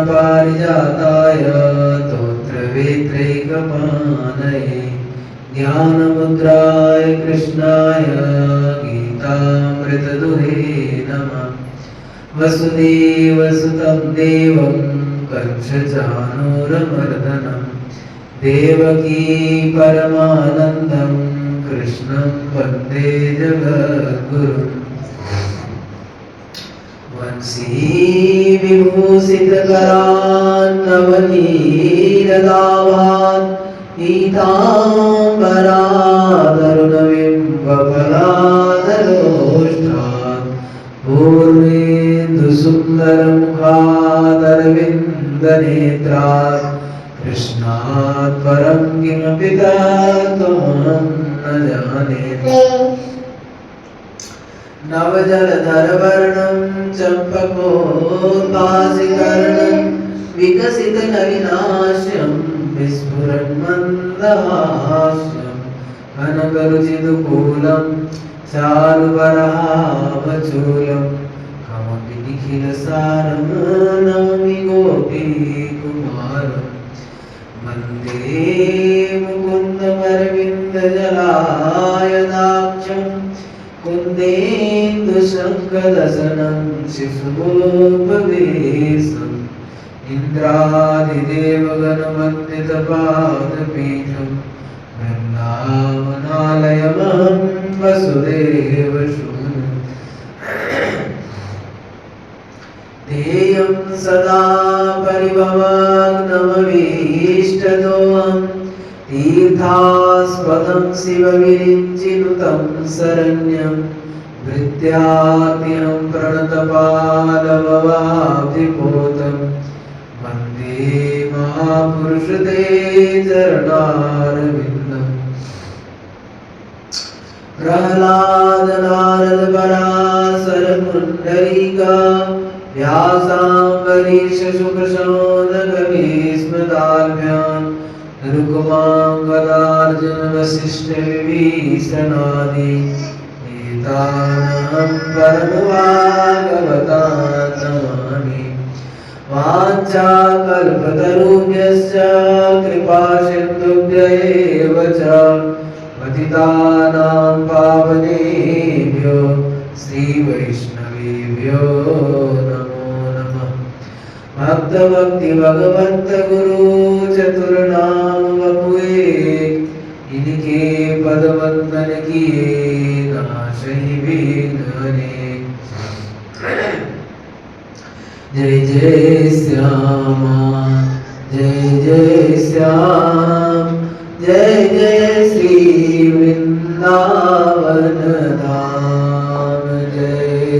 पारिजाताय तोत्रवेत्रैकपाणये ज्ञानमुद्राय कृष्णाय गीतामृतदुहे नमः। वसुदेवसुतं देवं कंसचाणूरमर्दनं देवकी परमानन्दं कृष्णं वन्दे जगद्गुरुम्। वंशी विभूषितकरान् नवनीरदाभान् पीताम्बरादरुणबिम्बफलादलोष्ठान् पूर्णेन्दुसुन्दरमुखादरविन्दनेत्रात् कृष्णात् परं किमपि तत्त्वं न जाने। नवजलधरवर्णं चम्पकोद्भासिकर्णं विकसितनलिनास्यं विस्फुरन्मन्दहास्यं कनकरुचिदुकूलं चारुवरहावचूलं कमपि निखिलसारं नमामि गोपीकुमारं। वन्दे मुकुन्दमरविन्दजलायदाक्षं कुन्देन्दुशङ्खदशनं शिशुगोपवेशम् इन्द्रादिदेवगणवन्दितपादपीठं वृन्दावनालयमहं वसुदेवसूनुं। ध्येयं सदा परिभवग्नमभीष्टदोहं तीर्थास्पदं शिवविरिञ्चिनुतं शरण्यं भृत्याद्यं प्रणतपालभवाब्धिपोतं वन्दे महापुरुष ते चरणारविन्दम्। प्रह्लाद नारद पराशर पुण्डरीका व्यासाम्बरीश शुकशौनक भीष्मदाभ्याम् रुक्माङ्गदार्जुन वसिष्ठ विभीषणादि एतानहं परमभागवतान् नमामि। वाञ्छाकल्पतरुभ्यश्च कृपासिन्धुभ्य एव च पतितानां पावनेभ्यो श्रीवैष्णवेभ्यो नमो नमः। भक्ति भगवंत गुरु चतुर्नाम वपुए इनके पद वंदन किए नाशहि विघ्ने। जय जय श्यामा जय जय श्याम जय जय श्री वृंदावन धाम। जय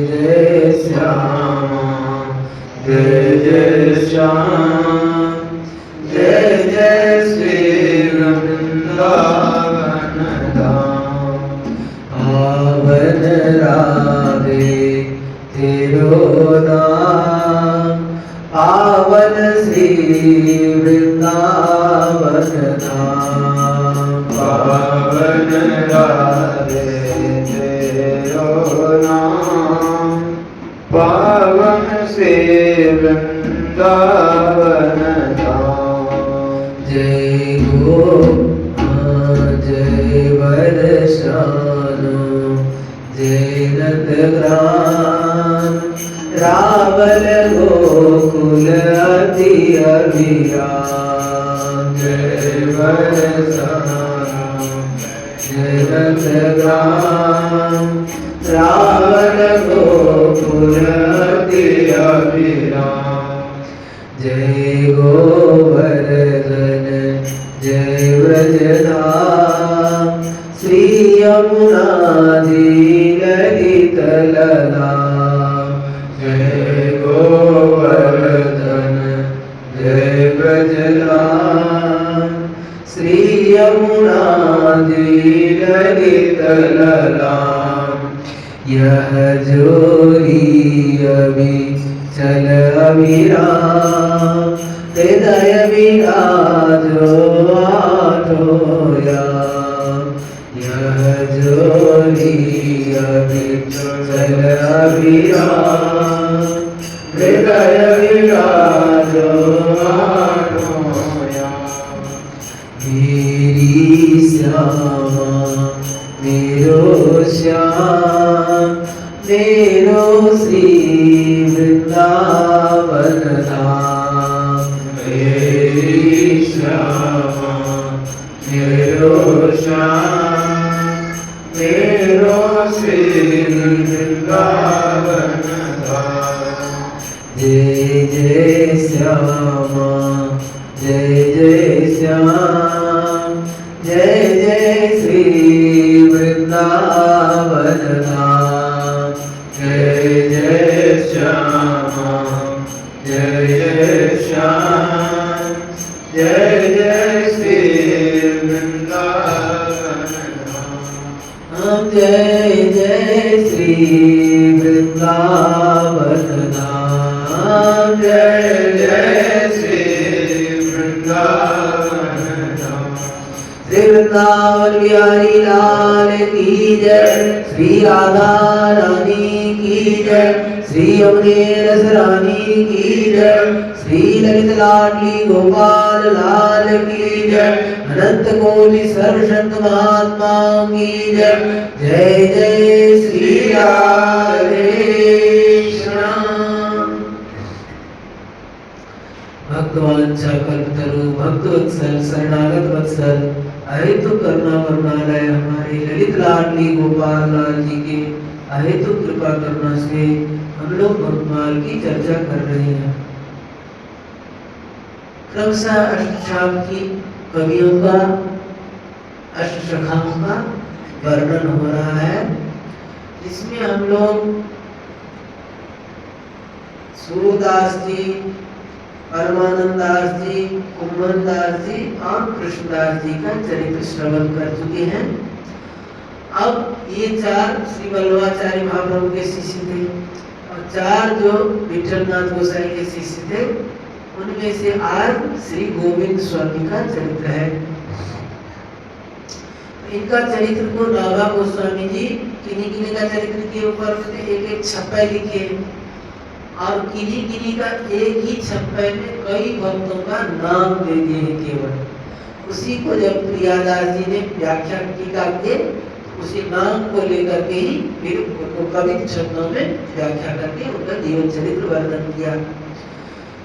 जय श्यामा जय जय श्याम जय जय श्री वृंदावन धाम। पावन राधे तेरो नाम पावन श्री वृंदावन धाम। पावन राधे तेरो नाम पावन से वृंदावन धाम। जय गो जय वरसानो जय नंदग्राम रावल गोकुल अति अभिराम। जय वरसानो जय नंदग्राम रावल गोकुल अति अभिराम। जय गोवर्धन जय व्रजधाम श्री यमुना जी ललित ललाम। जय गोवर्धन जय व्रजधाम श्री यमुना जी ललित ललाम। यह जोरी अभी चल अविराम हृदय विराजो आठोया। यह जोरी अभी चल अविराम हृदय विराजो तेरी श्यामा मेरो श्याम मेरो श्री वृंदावन धाम। जय जय श्यामा जय जय श्याम जय जय श्री वृंदावन धाम। जय जय श्यामा जय जय श्याम जय जय श्री वृंदावन धाम। जय जय श्री वृंदावन धाम। जय जय श्री वृंदावन धाम। श्री वृंदावन बिहारी लाल की जय। श्री राधा रानी की जय। श्री यमुने रस रानी की जय। श्री ललित लाडली गोपाल लाल की जय। अनंत कोटि सर्वशक्त महात्मा की जय। जय जय श्री राधे श्याम। भक्तवांछा कल्पतरु भक्तवत्सल शरणागत वत्सल अहेतु करुणा वरुणालय हमारे ललित लाडली गोपाल लाल जी के अहेतु कृपा करुणा से हम लोग भक्तमाल की चर्चा कर रहे हैं। क्रमशः अष्टशाम की कवियों का अष्टशाखाओं का वर्णन हो रहा है, जिसमें हम लोग सूरदास जी, परमानंद दास जी, कुंभन दास जी और कृष्णदास जी का चरित्र श्रवण कर चुके हैं। अब ये चार श्री वल्लभाचार्य महाप्रभु के शिष्य थे और चार जो विठलनाथ गोसाई के शिष्य थे, उनमें से आज श्री गोविंद स्वामी का चरित्र है। इनका चरित्र को राधा गोस्वामी जी किन्हीं किन्हीं का चरित्र के ऊपर एक एक छप्पा लिखे और किन्हीं किन्हीं का एक ही छप्पे में कई भक्तों का नाम दे दिए हैं केवल। उसी को जब प्रियादास जी ने व्याख्या टीका के उसी नाम को लेकर के ही फिर उनको कवित शब्दों में व्याख्या करके उनका जीवन चरित्र वर्णन किया।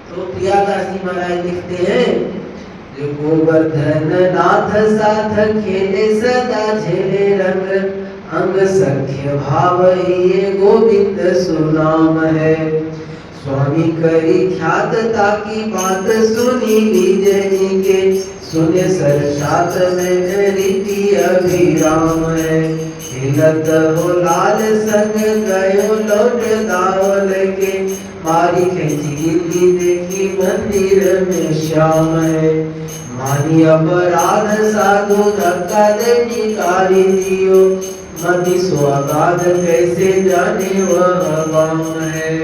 तो प्रियादास जी महाराज लिखते हैं, जो गोवर्धन नाथ साथ खेले सदा झेले रंग, अंग सख्य भाव ये गोविंद सुनाम है। स्वामी करी ख्यात ताकि बात सुनी लीजनी के, सुने सरसात में रीति अभिराम है। हिलत हो लाल संग गयो लौट दावल के, मारी खेची गिल्ली देखी मंदिर में श्याम है। मानी अपराध साधु धक्का दे निकाली दियो, मति स्वागात कैसे जाने वह वाम है।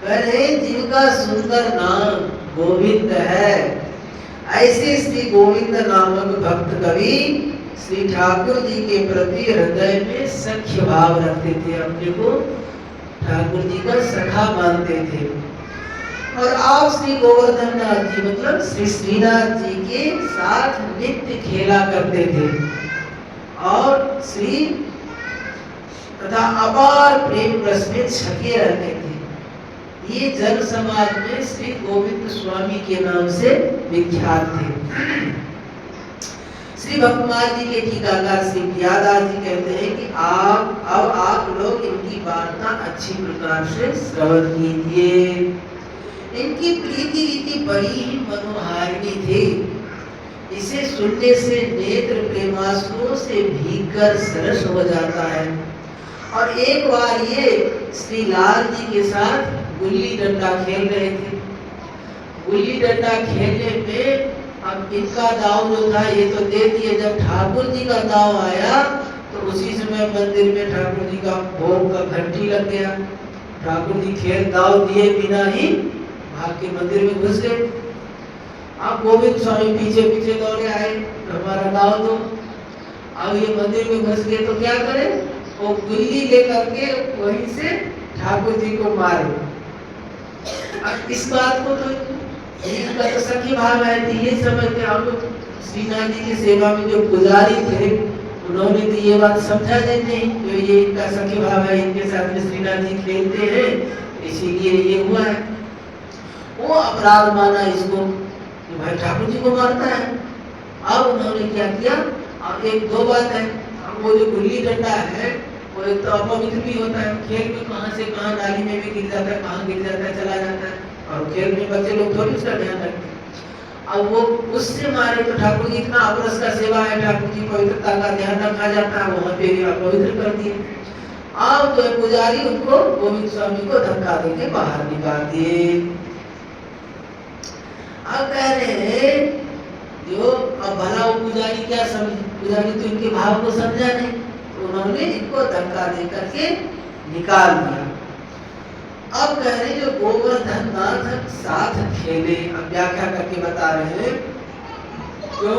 कहे जिनका सुंदर नाम गोविंद है, ऐसे श्री गोविंद नामक भक्त कवि श्री ठाकुर जी के प्रति हृदय में सख्य भाव रखते थे, अपने को ठाकुर जी का सखा मानते थे। और आप श्री गोवर्धन नाथ जी मतलब श्री श्रीनाथ जी के साथ नित्य खेला करते थे और श्री तथा अपार प्रेम रस में छके रहते थे। ये जन समाज में श्री गोविंद स्वामी के नाम से विख्यात थे। श्री भक्तमाल जी के टीकाकार श्री प्रियादास जी कहते हैं कि आप लोग इनकी वार्ता अच्छी प्रकार से श्रवण कीजिए। इनकी प्रीति रीति बड़ी ही मनोहारिणी थी। इसे सुनने से नेत्र प्रेमाश्रुओं से भीगकर सरस हो जाता है। और एक बार ये श्री लाल जी के साथ गुल्ली डंडा खेल रहे थे। गुल्ली डंडा खेलने में अब इनका दाव जो था ये तो दे दिए, जब ठाकुर जी का दाव आया तो उसी समय मंदिर में ठाकुर जी का भोग का घंटी लग गया। ठाकुर जी खेल दाव दिए बिना ही भाग के मंदिर में घुस गए। अब गोविंद स्वामी पीछे पीछे दौड़े आए, हमारा दाव दो। अब ये मंदिर में घुस गए तो क्या करे, वो गुल्ली लेकर के वहीं से ठाकुर जी को मारे। अब इस बात को तो इनका तो सखी भाव है, ये समझते हम लोग श्रीनाथ जी की सेवा में जो पुजारी थे उन्होंने तो ये बात समझा नहीं, जो ये इनका सखी भाव है, इनके साथ में श्रीनाथ जी खेलते हैं इसीलिए ये हुआ है। वो अपराध माना इसको कि भाई ठाकुर जी को मारता है। अब उन्होंने क्या किया, अब एक दो बात है, अब वो जो गुल्ली डंडा है वो एक तो अपवित्र भी होता है, खेल में कहाँ से कहाँ नाली में भी गिर जाता है, कहाँ गिर जाता है, चला जाता है, और खेल में बच्चे लोग थोड़ी उसका ध्यान रखते हैं। अब वो उससे मारे तो ठाकुर जी इतना अपरस का सेवा है, ठाकुर जी पवित्रता का ध्यान रखा जाता है, वहां पे भी अपवित्र कर दिए। अब तो पुजारी उनको गोविंद स्वामी को धक्का देके बाहर निकाल दिए। अब कह रहे हैं जो अब भला वो पुजारी क्या समझे, पुजारी तो इनके भाव को समझा नहीं, तो उन्होंने इनको धक्का दे करके निकाल दिया। अब कह रहे जो गोवर्धन नाथ साथ खेले, अब व्याख्या करके बता रहे हैं, जो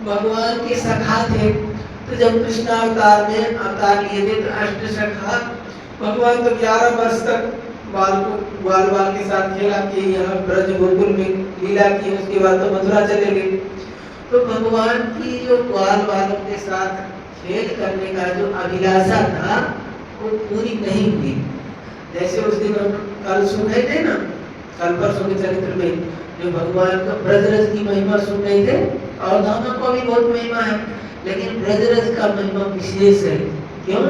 भगवान के सखा थे, तो जब कृष्ण अवतार में अवतार लिए थे तो अष्ट सखा, भगवान तो 11 वर्ष तक ग्वाल बाल के साथ खेला कि यहाँ ब्रज गोकुल में लीला की, उसके बाद तो मथुरा चले गए। तो भगवान की जो ग्वाल बालों के साथ खेल करने का जो अभिलाषा था वो पूरी नहीं हुई। जैसे उस दिन हम कल सुन रहे थे ना, कल परसों के चरित्र में जो भगवान का ब्रजरज की महिमा सुन रहे थे, और धामों को भी बहुत महिमा है, लेकिन ब्रजरज का महिमा विशेष है। क्यों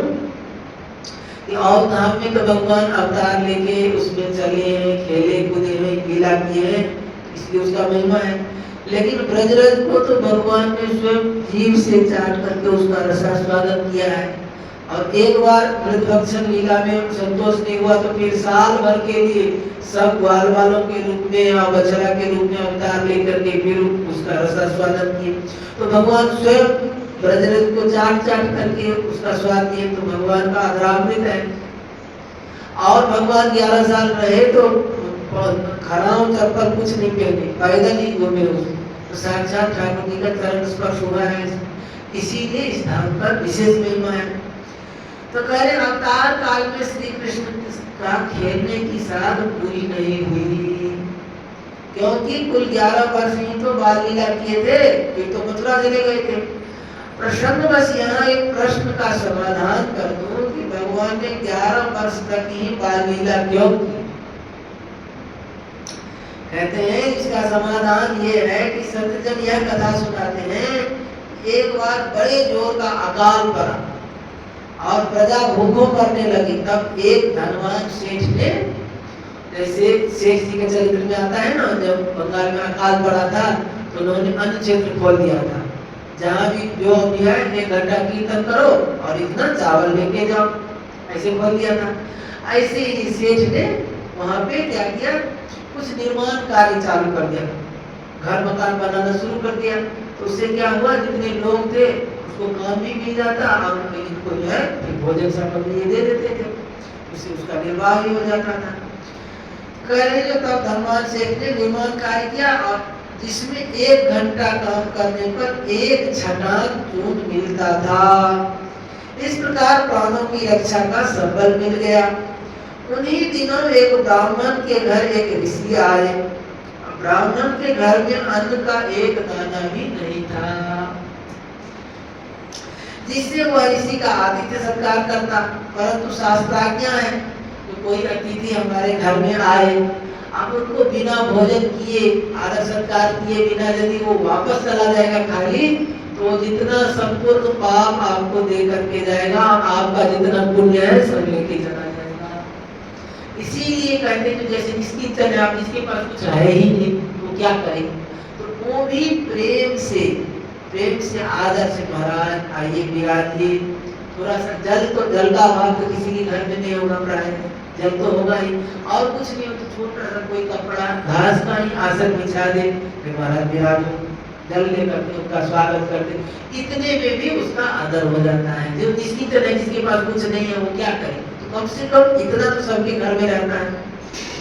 कि और धाम में तो भगवान अवतार लेके उसमें चले हैं, खेले कूदे हैं, लीला किए हैं, इसलिए उसका महिमा है। लेकिन ब्रजरज को तो भगवान ने स्वयं जीव से चाट करके उसका रसास्वादन किया है, और एक बार मृतभक्षण लीला में संतोष नहीं हुआ तो फिर साल भर के लिए सब ग्वाल बालों के रूप में और बछड़ा के रूप में अवतार लेकर के फिर उसका रसास्वादन किए। तो भगवान स्वयं ब्रजरज को चाट चाट करके उसका स्वाद दिए, तो भगवान का आदरामृत है। और भगवान 11 साल रहे तो खराव चप्पल कुछ नहीं पहने, पैदल ही घूमे, तो साक्षात ठाकुर जी का चरण स्पर्श हुआ है, इसीलिए इस धाम पर विशेष महिमा है। तो कह रहे अवतार काल में श्री कृष्ण का खेलने की साध पूरी नहीं हुई, क्योंकि कुल 11 वर्ष ही तो बाल लीला किए थे, फिर तो मथुरा चले गए थे। प्रसंग बस यहाँ एक प्रश्न का समाधान कर दूं कि भगवान ने 11 वर्ष तक ही बाल लीला क्यों की। कहते हैं इसका समाधान ये है कि संतजन यह कथा सुनाते हैं, एक बार बड़े जोर का अकाल पड़ा और प्रजा भूखों करने लगी, तब एक धनवान सेठ ने, जैसे सेठ जी के चरित्र में आता है ना, जब बंगाल में अकाल पड़ा था तो उन्होंने अन्न क्षेत्र खोल दिया था, जहाँ भी जो भी है 1 घंटा कीर्तन करो और इतना चावल लेके जाओ, ऐसे खोल दिया था। ऐसे ही सेठ ने वहाँ पे क्या किया, कुछ निर्माण कार्य चालू कर दिया, घर मकान बनाना शुरू कर दिया। तो उससे क्या हुआ, जितने लोग थे उसको काम भी मिल जाता और इनको जो है फिर भोजन सामग्री दे देते थे, उससे उसका निर्वाह भी हो जाता था। कह रहे जो तब धनवान सेठ ने निर्माण कार्य किया, और जिसमें 1 घंटा काम करने पर 1 छटाक चून मिलता था। इस प्रकार प्राणों की रक्षा का संबल मिल गया। उन्हीं दिनों एक ब्राह्मण के घर एक ऋषि आए। ब्राह्मण के घर में अन्न का एक दाना भी नहीं था, जिससे वह ऋषि का आतिथ्य सत्कार करता। परंतु शास्त्राज्ञा है कि कोई अतिथि हमारे घर में आए, आप उनको बिना भोजन किए, आदर सत्कार किए बिना यदि वो वापस चला जाएगा खाली, तो जितना संपूर्ण पाप आपको दे करके जाएगा, आपका जितना पुण्य है सब लेके चला जाएगा। इसीलिए कहते हैं जैसे इसकी तरह आप जिसके पास कुछ है ही नहीं तो क्या करें, तो वो भी प्रेम से आदर से महाराज आइए विराजिए। थोड़ा सा जल, तो जल का अभाव तो किसी के घर में नहीं होगा, प्राय जल तो होगा ही, और कुछ नहीं हो तो छोटा सा कोई कपड़ा घास का ही आसन बिछा दे, महाराज विराजो, जल लेकर के उनका स्वागत करते, इतने में भी उसका आदर हो जाता है। जो जिसकी तरह जिसके पास कुछ नहीं है वो क्या करे, तो कम से कम इतना तो सबके घर में रहता है,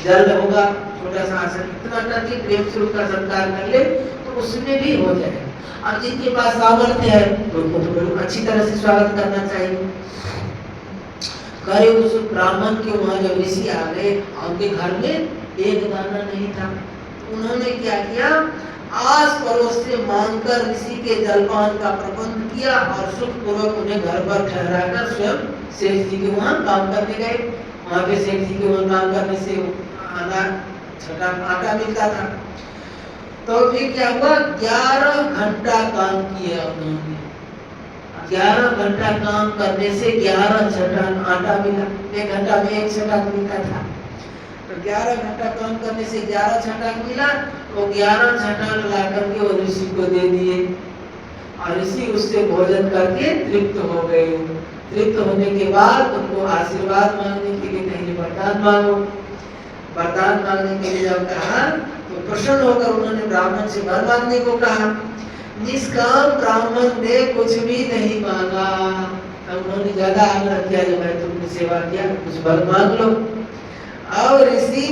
जल होगा, छोटा सा आसन, इतना करके प्रेम से उसका सत्कार कर ले तो उसमें भी हो जाए। और जिनके पास सामर्थ्य है तो उनको तो बिल्कुल अच्छी तरह से स्वागत करना चाहिए। करे उस ब्राह्मण के वहां जब ऋषि आ गए, उनके घर में एक दाना नहीं था, तो उन्होंने क्या किया, आस पड़ोस से मांगकर ऋषि के जलपान का प्रबंध किया और सुखपूर्वक उन्हें घर पर ठहराकर स्वयं सेठ जी के वहां काम करने गए। वहां पे सेठ जी के वहां काम करने से छटाक आटा मिलता था। तो फिर क्या हुआ, 11 घंटा काम किया उन्होंने। 11 घंटा काम करने से 11 छटाक आटा मिला। 1 घंटा में 1 छटाक मिलता था, तो 11 घंटा काम करने से 11 छटाक मिला। वो 11 छटाक ला करके वो ऋषि को दे दिए और ऋषि उससे भोजन करके तृप्त हो गए। तृप्त होने के बाद उनको आशीर्वाद मांगने के लिए कहीं वरदान मांगो। वरदान मांगने के लिए जब कहा तो प्रसन्न होकर उन्होंने ब्राह्मण से वर मांगने को कहा। निष्काम ब्राह्मण ने कुछ भी नहीं मांगा। उन्होंने ज्यादा आग्रह किया, जब भाई तुमने सेवा किया कुछ वर मांग लो। और ऋषि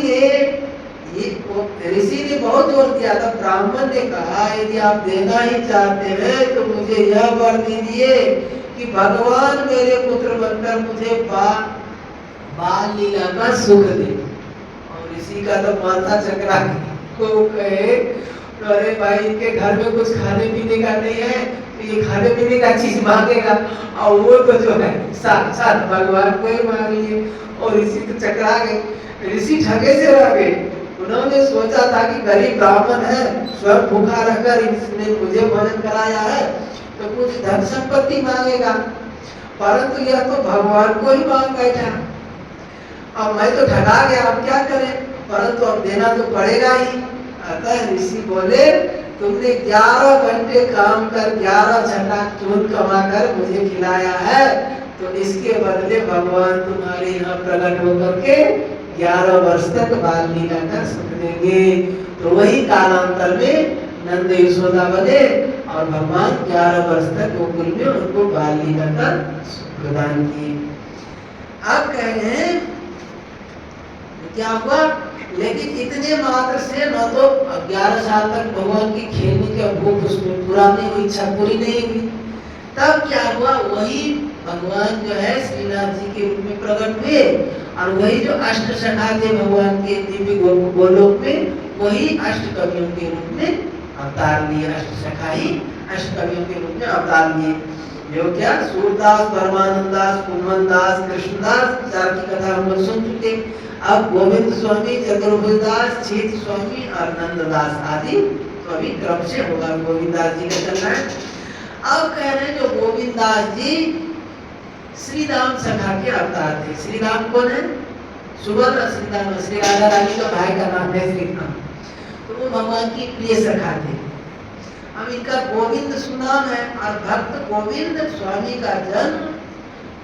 ने बहुत जोर दिया था। ब्राह्मण ने कहा यदि आप देना ही चाहते हैं तो मुझे यह वर दीजिए कि भगवान मेरे पुत्र बनकर मुझे बाल लीला का सुख दे। और ऋषि का तो माथा चकरा को कहे, तो अरे भाई इनके घर में कुछ खाने पीने का नहीं है, तो ये खाने पीने का चीज मांगेगा, और वो तो जो है साक्षात भगवान को ही मांग लिए। और ऋषि तो चकरा गए, ऋषि ठगे से रह गए। उन्होंने सोचा था कि गरीब ब्राह्मण है, स्वयं भूखा रहकर इसने मुझे भोजन कराया है तो कुछ धन संपत्ति मांगेगा, परंतु यह तो भगवान को ही मांग बैठा। अब मैं तो ठगा गया, अब क्या करें, परंतु अब देना तो पड़ेगा ही। अतः ऋषि बोले तुमने 11 घंटे काम कर 11 छटाक चून कमा कर मुझे खिलाया है, तो इसके बदले भगवान तुम्हारे यहाँ प्रकट होकर के 11 वर्ष तक बाल लीला का सुख देंगे। तो वही कालांतर में नंद यशोदा बने और भगवान 11 वर्ष तक गोकुल में उनको बाल लीला का सुख प्रदान किए। अब कह रहे हैं क्या हुआ, लेकिन इतने मात्र से न तो 11 साल तक भगवान की खेलने का भूख उसमें पूरा नहीं हुई, इच्छा पूरी नहीं हुई। तब क्या हुआ, वही भगवान जो है श्रीनाथ जी के रूप में प्रकट हुए और वही जो अष्ट सखा थे भगवान के दिव्य गोलोक में, वही अष्ट कवियों के रूप में अवतार लिए। अष्ट सखा ही अष्ट कवियों के रूप में अवतार लिए। जो क्या सूरदास, परमानंद दास, कुमन दास, कृष्णदास, चार की कथा हम लोग सुन चुके। अब गोविंद स्वामी, चतुर्भुज दास, छीत स्वामी और नंददास आदि तो अभी क्रम से होगा। गोविंद दास जी का चल रहा है। अब कह रहे हैं जो गोविंद दास जी श्री राम सखा के अवतार थे। श्री राम कौन है, सुवर्ण श्री राम, श्री राधा रानी का भाई का नाम है श्री राम, तो वो भगवान की प्रिय सखा थे। अब इनका गोविंद सुनाम है और भक्त गोविंद स्वामी का जन्म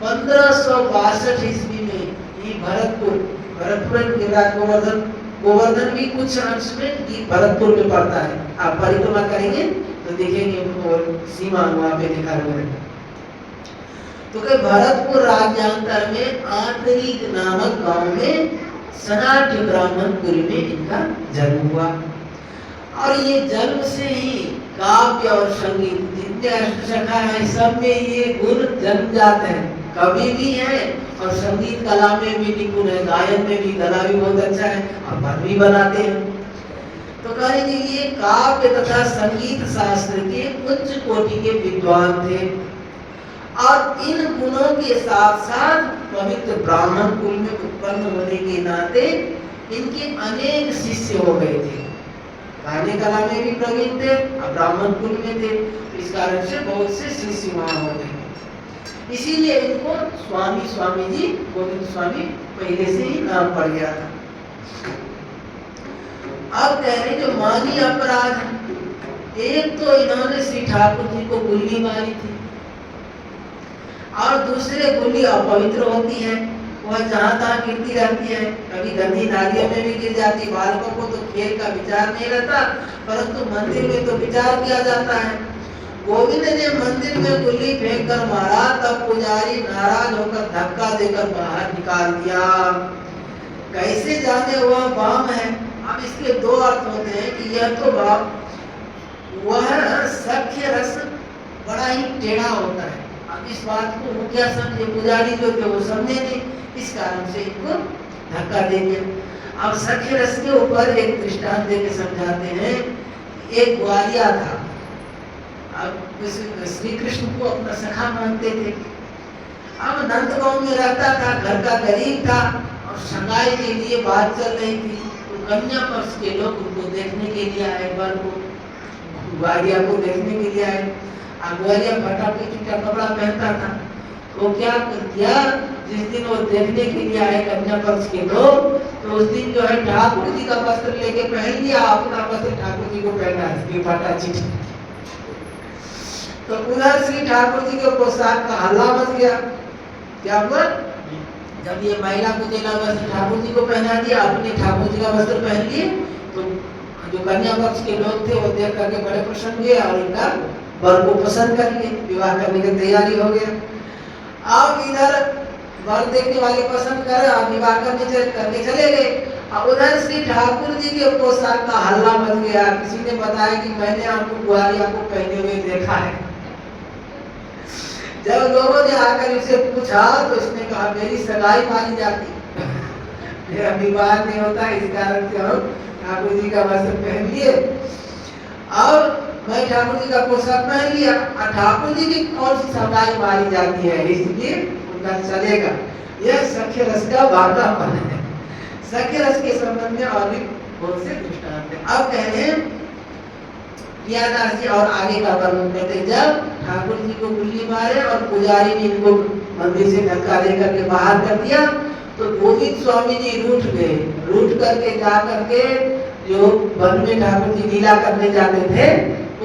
1562 ईस्वी में ही भरतपुर गोवर्धन भी कुछ अंश में भरतपुर में पड़ता है। आप परिक्रमा करेंगे तो देखेंगे सीमा वहां पे लिखा हुआ है। तो कहीं भरतपुर राज्यांतर में आंतरिक नामक गांव में सनाट्य ब्राह्मणपुरी में इनका जन्म हुआ। और ये जन्म से ही काव्य और संगीत जितने अष्टसखा है सब में ये गुण जन्म जाते हैं। कवि भी है और संगीत कला में भी निपुण है, गायन में भी, गला भी बहुत अच्छा है और मन भी बनाते हैं। तो कहेंगे ये काव्य तथा संगीत शास्त्र के उच्च कोटि के विद्वान थे और इन गुणों के साथ साथ पवित्र ब्राह्मण कुल में उत्पन्न होने के नाते इनके अनेक शिष्य हो गए थे। गाने कला में भी प्रवीण थे और ब्राह्मण कुल में थे, इस कारण से बहुत से शिष्य वहां हो गए। इसीलिए इनको स्वामी जी गोविंद स्वामी पहले से ही नाम पड़ गया था। अब कह रहे जो मानी अपराध, एक तो इन्होंने श्री ठाकुर जी को गुल्ली मारी थी और दूसरे गुल्ली अपवित्र होती है, वह जहाँ तहाँ गिरती रहती है, कभी गंदी नालियों में भी गिर जाती। बालकों को तो खेल का विचार नहीं रहता, परंतु मंदिर में तो विचार किया जाता है। गोविंद ने मंदिर में गुल्ली फेंक कर मारा, तब पुजारी नाराज होकर धक्का देकर बाहर निकाल दिया। कैसे जाने वह बाम है। अब इसके दो अर्थ होते हैं कि यह तो वह सख्य रस बड़ा ही टेढ़ा होता है। अब इस बात को वो क्या समझे, पुजारी जो थे वो समझे नहीं, इस कारण से इनको धक्का दे दिया। अब सख्य रस के ऊपर एक दृष्टांत देके समझाते हैं। एक ग्वालिया था, अब श्री कृष्ण को अपना सखा मानते थे। अब नंद गांव में रहता था, घर का गरीब था और सगाई के लिए बात चल रही थी। तो कन्या पक्ष के लोग उनको देखने के लिए आए, वर को, ग्वालिया को देखने के लिए आए। ग्वालिया फटा पीटा कपड़ा पहनता था, वो क्या किया, जिस दिन वो देखने के लिए आए कन्या पक्ष के लोग, तो उस दिन जो है ठाकुर जी का वस्त्र लेके पहन लिया, अपना वस्त्र ठाकुर जी को पहना, इसकी फटा चिट। तो उधर श्री ठाकुर जी के पोशाक का हल्ला मच गया। क्या हुआ, जब ये महिला को देना वस्त्र ठाकुर जी को पहना दिया, अपने ठाकुर जी का वस्त्र पहन लिए, तो जो कन्या पक्ष के लोग थे वो देख करके बड़े प्रसन्न हुए और इनका वर को पसंद कर लिए, विवाह करने की तैयारी हो गया। अब इधर वर देखने वाले पसंद कर और विवाह करके चले गए, और उधर श्री ठाकुर जी के पोशाक का हल्ला मच गया। किसी ने बताया कि मैंने आपको ग्वालिया को पहने हुए देखा है। जब लोगों ने आकर उसे पूछा तो उसने कहा मेरी सगाई मानी जाती, मेरा विवाह नहीं होता, इस कारण से हम ठाकुर जी का वस्त्र पहन लिए और मैं ठाकुर जी का पोशाक पहन लिया। और ठाकुर जी की कौन सी सगाई मानी जाती है, इसलिए उनका चलेगा। यह सख्य रस का वार्तापन है। सख्य रस के संबंध में और भी बहुत से दृष्टांत हैं। अब कह रहे हैं प्रियादास जी और आगे का वर्णन करते, जब ठाकुर जी को गुल्ली मारे और पुजारी ने इनको मंदिर से धक्का दे करके बाहर कर दिया, तो गोविंद स्वामी जी रूठ गए। रूठ करके जा करके जो वन में ठाकुर जी लीला करने जाते थे,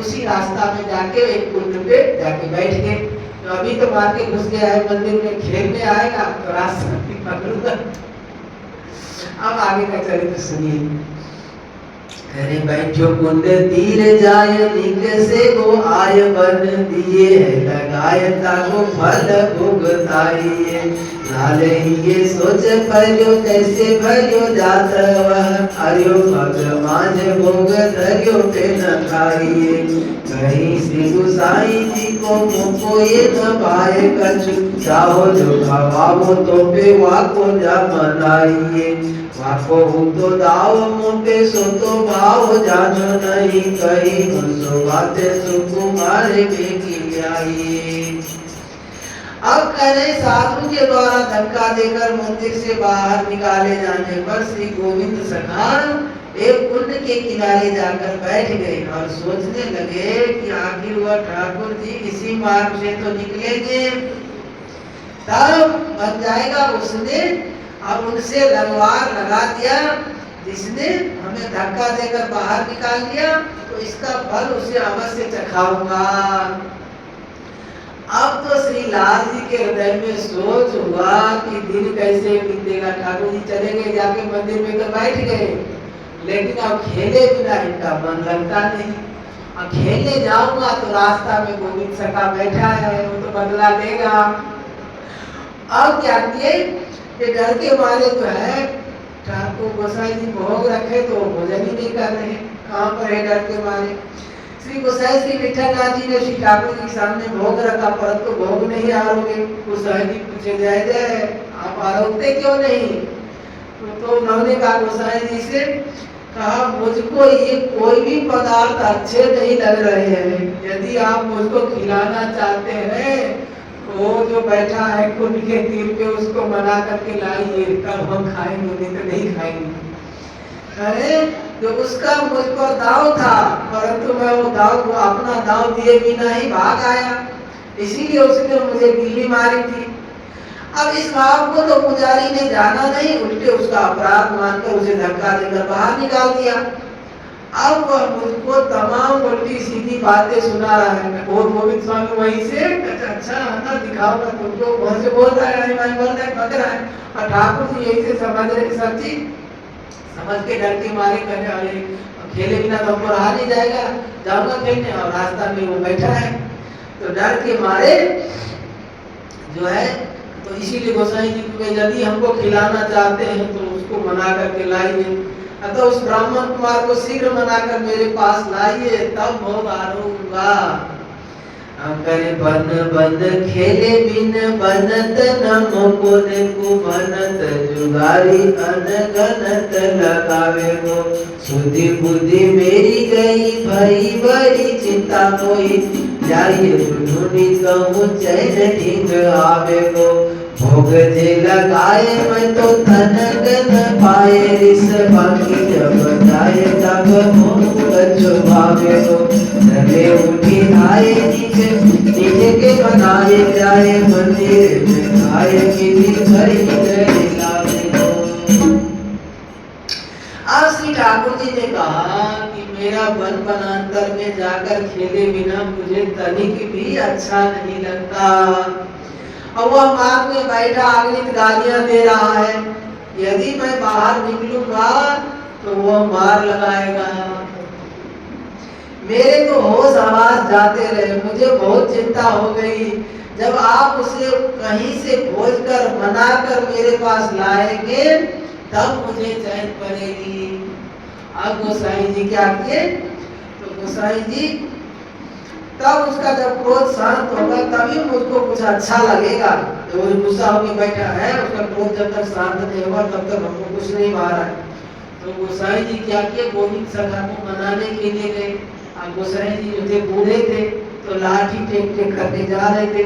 उसी रास्ता में जाके एक कुंड पे जाके बैठ गए। तो अभी तो मार के घुस गया है मंदिर में, खेलने आएगा तो रास्ता पकड़ूंगा। अब आगे का चरित्र सुनिए। अरे बैठो कुंड तीर जाय, निक से गो आय बन दिए, लगाय तागो फल भुगताइए। नाले ये सोच पर्यो कैसे भरियो जात वह, अर्यो पग मांझ भोग धरियो पे न खाइए। कहीं श्री गुसाई जी को मुको ये न पाए कछु, चाहो जो खवाओ तो पे वाको जा मनाइए। वाको हूँ तो दाव मोटे सो तो भाव जानो नहीं, कहीं सो बातें सुकुमारे बेगी आई। अब कह रहे साधु के द्वारा धक्का देकर मंदिर से बाहर निकाले जाने पर श्री गोविंद सखा एक कुंड के किनारे जाकर बैठ गए और सोचने लगे कि आखिर वह ठाकुर जी इसी मार्ग से तो निकलेंगे, तब बन जाएगा। उसने अब उनसे लगवार लगा दिया, जिसने हमें धक्का देकर बाहर निकाल दिया, तो इसका फल उसे अवश्य चखाऊंगा। अब तो श्री लाल जी के हृदय में सोच हुआ कि दिन कैसे बीतेगा। ठाकुर जी चले गए, जाके मंदिर में तो बैठ गए, लेकिन अब खेले बिना इनका मन लगता नहीं। अब खेलने जाऊंगा तो रास्ता में गोविंद सखा बैठा है, वो तो बदला देगा। अब क्या किए, ये डर के मारे जो है ठाकुर गोसाई जी भोग रखे तो भोजन ही नहीं कर रहे, कहाँ पर है डर के मारे। श्री गोसाई श्री विठलनाथ जी ने श्री ठाकुर जी के सामने भोग रखा, परंतु भोग नहीं आरोगे। गोसाई जी पूछे जय जय आप आरोगते क्यों नहीं? तो उन्होंने कहा गोसाई जी से, कहा मुझको ये कोई भी पदार्थ अच्छे नहीं लग रहे हैं, यदि आप मुझको खिलाना चाहते हैं वो जो बैठा है कुंड के तीर पे उसको मना करके लाइए, तब हम खाएंगे, नहीं तो नहीं खाएंगे। अरे जो उसका मुझ पर दाव था, परंतु मैं वो दाव को अपना दाव दिए बिना ही भाग आया, इसीलिए उसने मुझे बिल्ली मारी थी। अब इस भाव को तो पुजारी ने जाना नहीं, उल्टे उसका अपराध मानकर उसे धक्का देकर बाहर निकाल दिया। अब वह मुझको तमाम उल्टी सीधी बातें सुना रहा है। और गोविंद स्वामी वहीं से अच्छा ना दिखाऊंगा तुमको, वहां से बोल रहा है, बोल रहा है, पक रहा है। और ठाकुर जी यही से समझ रहे सब चीज, समझ के डर के मारे करे, अरे खेले बिना तो हमको रहा नहीं जाएगा, जाऊंगा खेलने, और रास्ता में वो बैठा है। तो डर के मारे जो है, तो इसीलिए गोसाई जी को यदि हमको खिलाना चाहते हैं तो उसको मना करके लाइए, अतः उस ब्राह्मण कुमार को शीघ्र मनाकर मेरे पास लाइए, तब भोग आरूंगा। करे बन बन खेले बिन बनत न मुकुन को बनत, जुगारी अनगनत लगावे गो। सुधि बुद्धि मेरी गई भई बड़ी चिंता कोई, जाइए ढूंढी कहूँ चैन ढींग आवे गो। भोग जे लगाए मैं तो तनक न पाए, रिस बाकी जब जाए तब मोह भावे हो। चले उठी आए नीचे नीचे के बनाए जाए, मंदिर में आए किसी खरीद लावे हो। आज श्री ठाकुर जी ने कहा कि मेरा वन वनांतर में जाकर खेले बिना मुझे तनिक भी अच्छा नहीं लगता। और वह मार्ग में बैठा अगणित गालियां दे रहा है, यदि मैं बाहर निकलूंगा तो वह मार लगाएगा। मेरे तो होश आवाज जाते रहे, मुझे बहुत चिंता हो गई। जब आप उसे कहीं से खोजकर मनाकर मेरे पास लाएंगे तब मुझे चैन पड़ेगी। अब गोसाई जी क्या किए, तो गोसाई जी तब उसका जब क्रोध शांत होगा तभी मुझको कुछ अच्छा लगेगा। तो वो गुस्सा होकर बैठा है, उसका क्रोध जब तक शांत नहीं होगा तब तक हमको कुछ नहीं मारा है। तो गोसाई जी क्या किए, गोविंद सखा को मनाने के लिए गए। अब गोसाई जी जो थे बूढ़े थे तो लाठी टेक टेक करके जा रहे थे।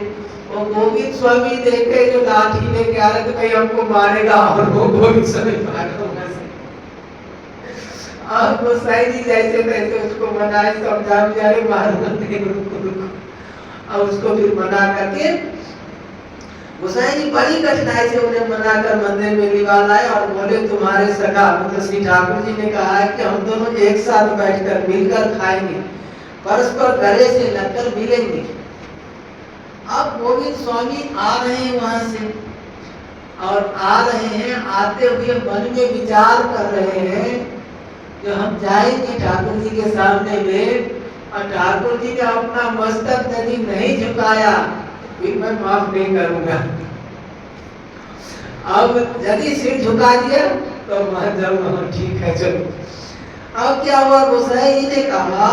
और गोविंद स्वामी देखे जो लाठी लेके आ रहे थे, भाई हमको मारेगा, और वो गोविंद स्वामी भागो। अब गोसाई जी जैसे तैसे उसको मनाए, समझा रहे मारो नहीं, रुको। अब उसको फिर मना करके गोसाई जी बड़ी कठिनाई से उन्हें मनाकर मंदिर में लिवा लाए और बोले तुम्हारे सखा मतलब श्री ठाकुर जी ने कहा है कि हम दोनों एक साथ बैठकर मिलकर खाएंगे, परस्पर गले से लगकर मिलेंगे। अब गोविंद स्वामी आ रहे हैं वहां से, और आ रहे हैं, आते हुए मन में विचार कर रहे हैं कि हम जाएंगे ठाकुर जी के सामने में, और ठाकुर जी ने अपना मस्तक यदि नहीं झुकाया फिर मैं माफ नहीं करूंगा। अब यदि सिर झुका दिया तो मान जाऊंगा, ठीक है चलो। अब क्या हुआ, गोसाई जी ने कहा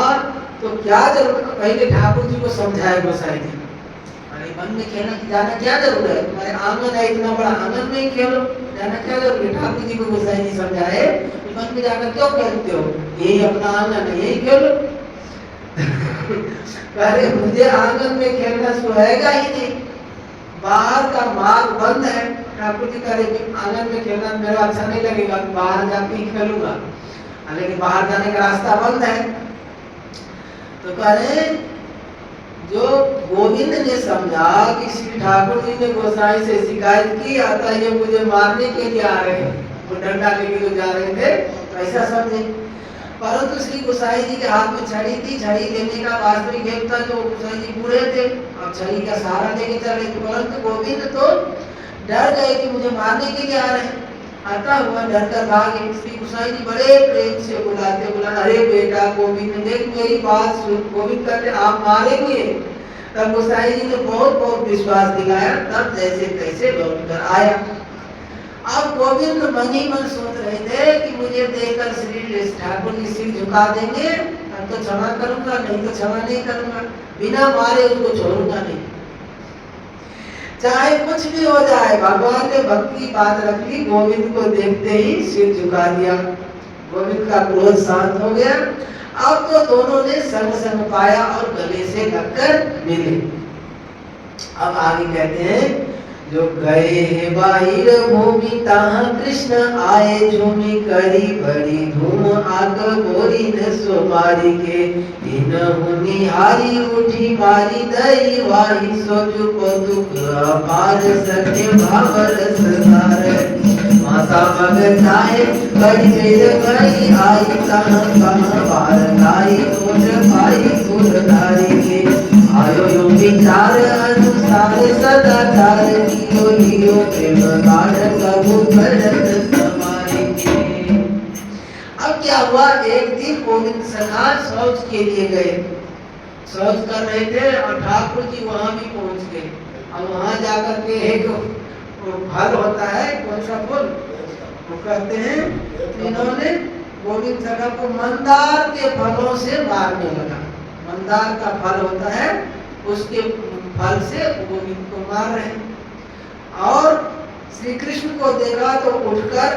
तो क्या जरूरत, पहले ठाकुर जी को समझाया गोसाई जी, अरे मन में खेलना की जाना क्या जरूरत है, तुम्हारे आंगन है इतना बड़ा, आंगन में ही खेलो, जाना क्या जरूरत है। ठाकुर जी को गोसाई जी समझाए, मन में जाकर क्यों खेलते हो, यही अपना आंगन है यही खेलो। अरे मुझे आंगन में खेलना सुहाएगा ही नहीं, बाहर का मार्ग बंद है। ठाकुर जी कह रहे आंगन में खेलना मेरा अच्छा नहीं लगेगा, बाहर जाके ही खेलूंगा, लेकिन बाहर जाने का रास्ता बंद है। तो कह रहे जो गोविंद ने समझा कि श्री ठाकुर जी ने गोसाई से शिकायत की, आता ये मुझे मारने के लिए आ रहे हैं, वो डंडा लेके जो जा रहे थे, तो ऐसा समझे। परंतु श्री गोसाई जी के हाथ में छड़ी थी, छड़ी लेने का वास्तविक हेतु था जो गोसाई जी बूढ़े थे, अब छड़ी का सहारा लेके चल रहे थे। परंतु गोविंद तो डर गए कि मुझे मारने के लिए आ रहे हैं, आता हुआ डर कर भागे। श्री गोसाई जी बड़े प्रेम से बुलाते, अरे बेटा गोविंद देख मेरी बात सुन। गोविंद कहते आप मारेंगे, तब गोसाई जी ने बहुत बहुत विश्वास दिलाया, तब जैसे तैसे लौट कर आया। अब गोविंद मन ही मन सोच रहे थे कि मुझे देखकर श्री ठाकुर जी सिर झुका देंगे तब तो क्षमा करूंगा, नहीं तो क्षमा नहीं करूंगा, बिना मारे उसको छोड़ूंगा नहीं, चाहे कुछ भी हो जाए। भगवान ने भक्ति की बात रख ली, गोविंद को देखते ही सिर झुका दिया, गोविंद का क्रोध शांत हो गया। अब तो दोनों ने संग संग पाया और गले से लगकर मिले। अब आगे कहते हैं जो गए है बाहिर भूमि ताहा कृष्ण आए, झूमी करी बड़ी धूम आग गोरी न सोमारी के, इन निहारी उठी मारी दई वाही, सोचु को दुख अपार सत्य भाव रस धार। माता मगताए बड़ी वेद गई आई, कहाँ कहाँ बार लाई कोट पाई गुरधारी के, आयो यो विचार अनुसार सदाचार कियो लियो प्रेम गाढ़ कबू करत समारे के। अब क्या हुआ, एक दिन गोविंद सखा शौच के लिए गए, शौच कर रहे थे और ठाकुर जी वहां भी पहुंच गए। अब वहां जाकर के एक फल होता है, कौन सा फल वो कहते हैं, इन्होंने गोविंद सखा को मंदार के फलों से मारने लगा। मंदार का फल होता है, उसके फल से गोविंद को मार रहे हैं। और श्री कृष्ण को देखा तो उठकर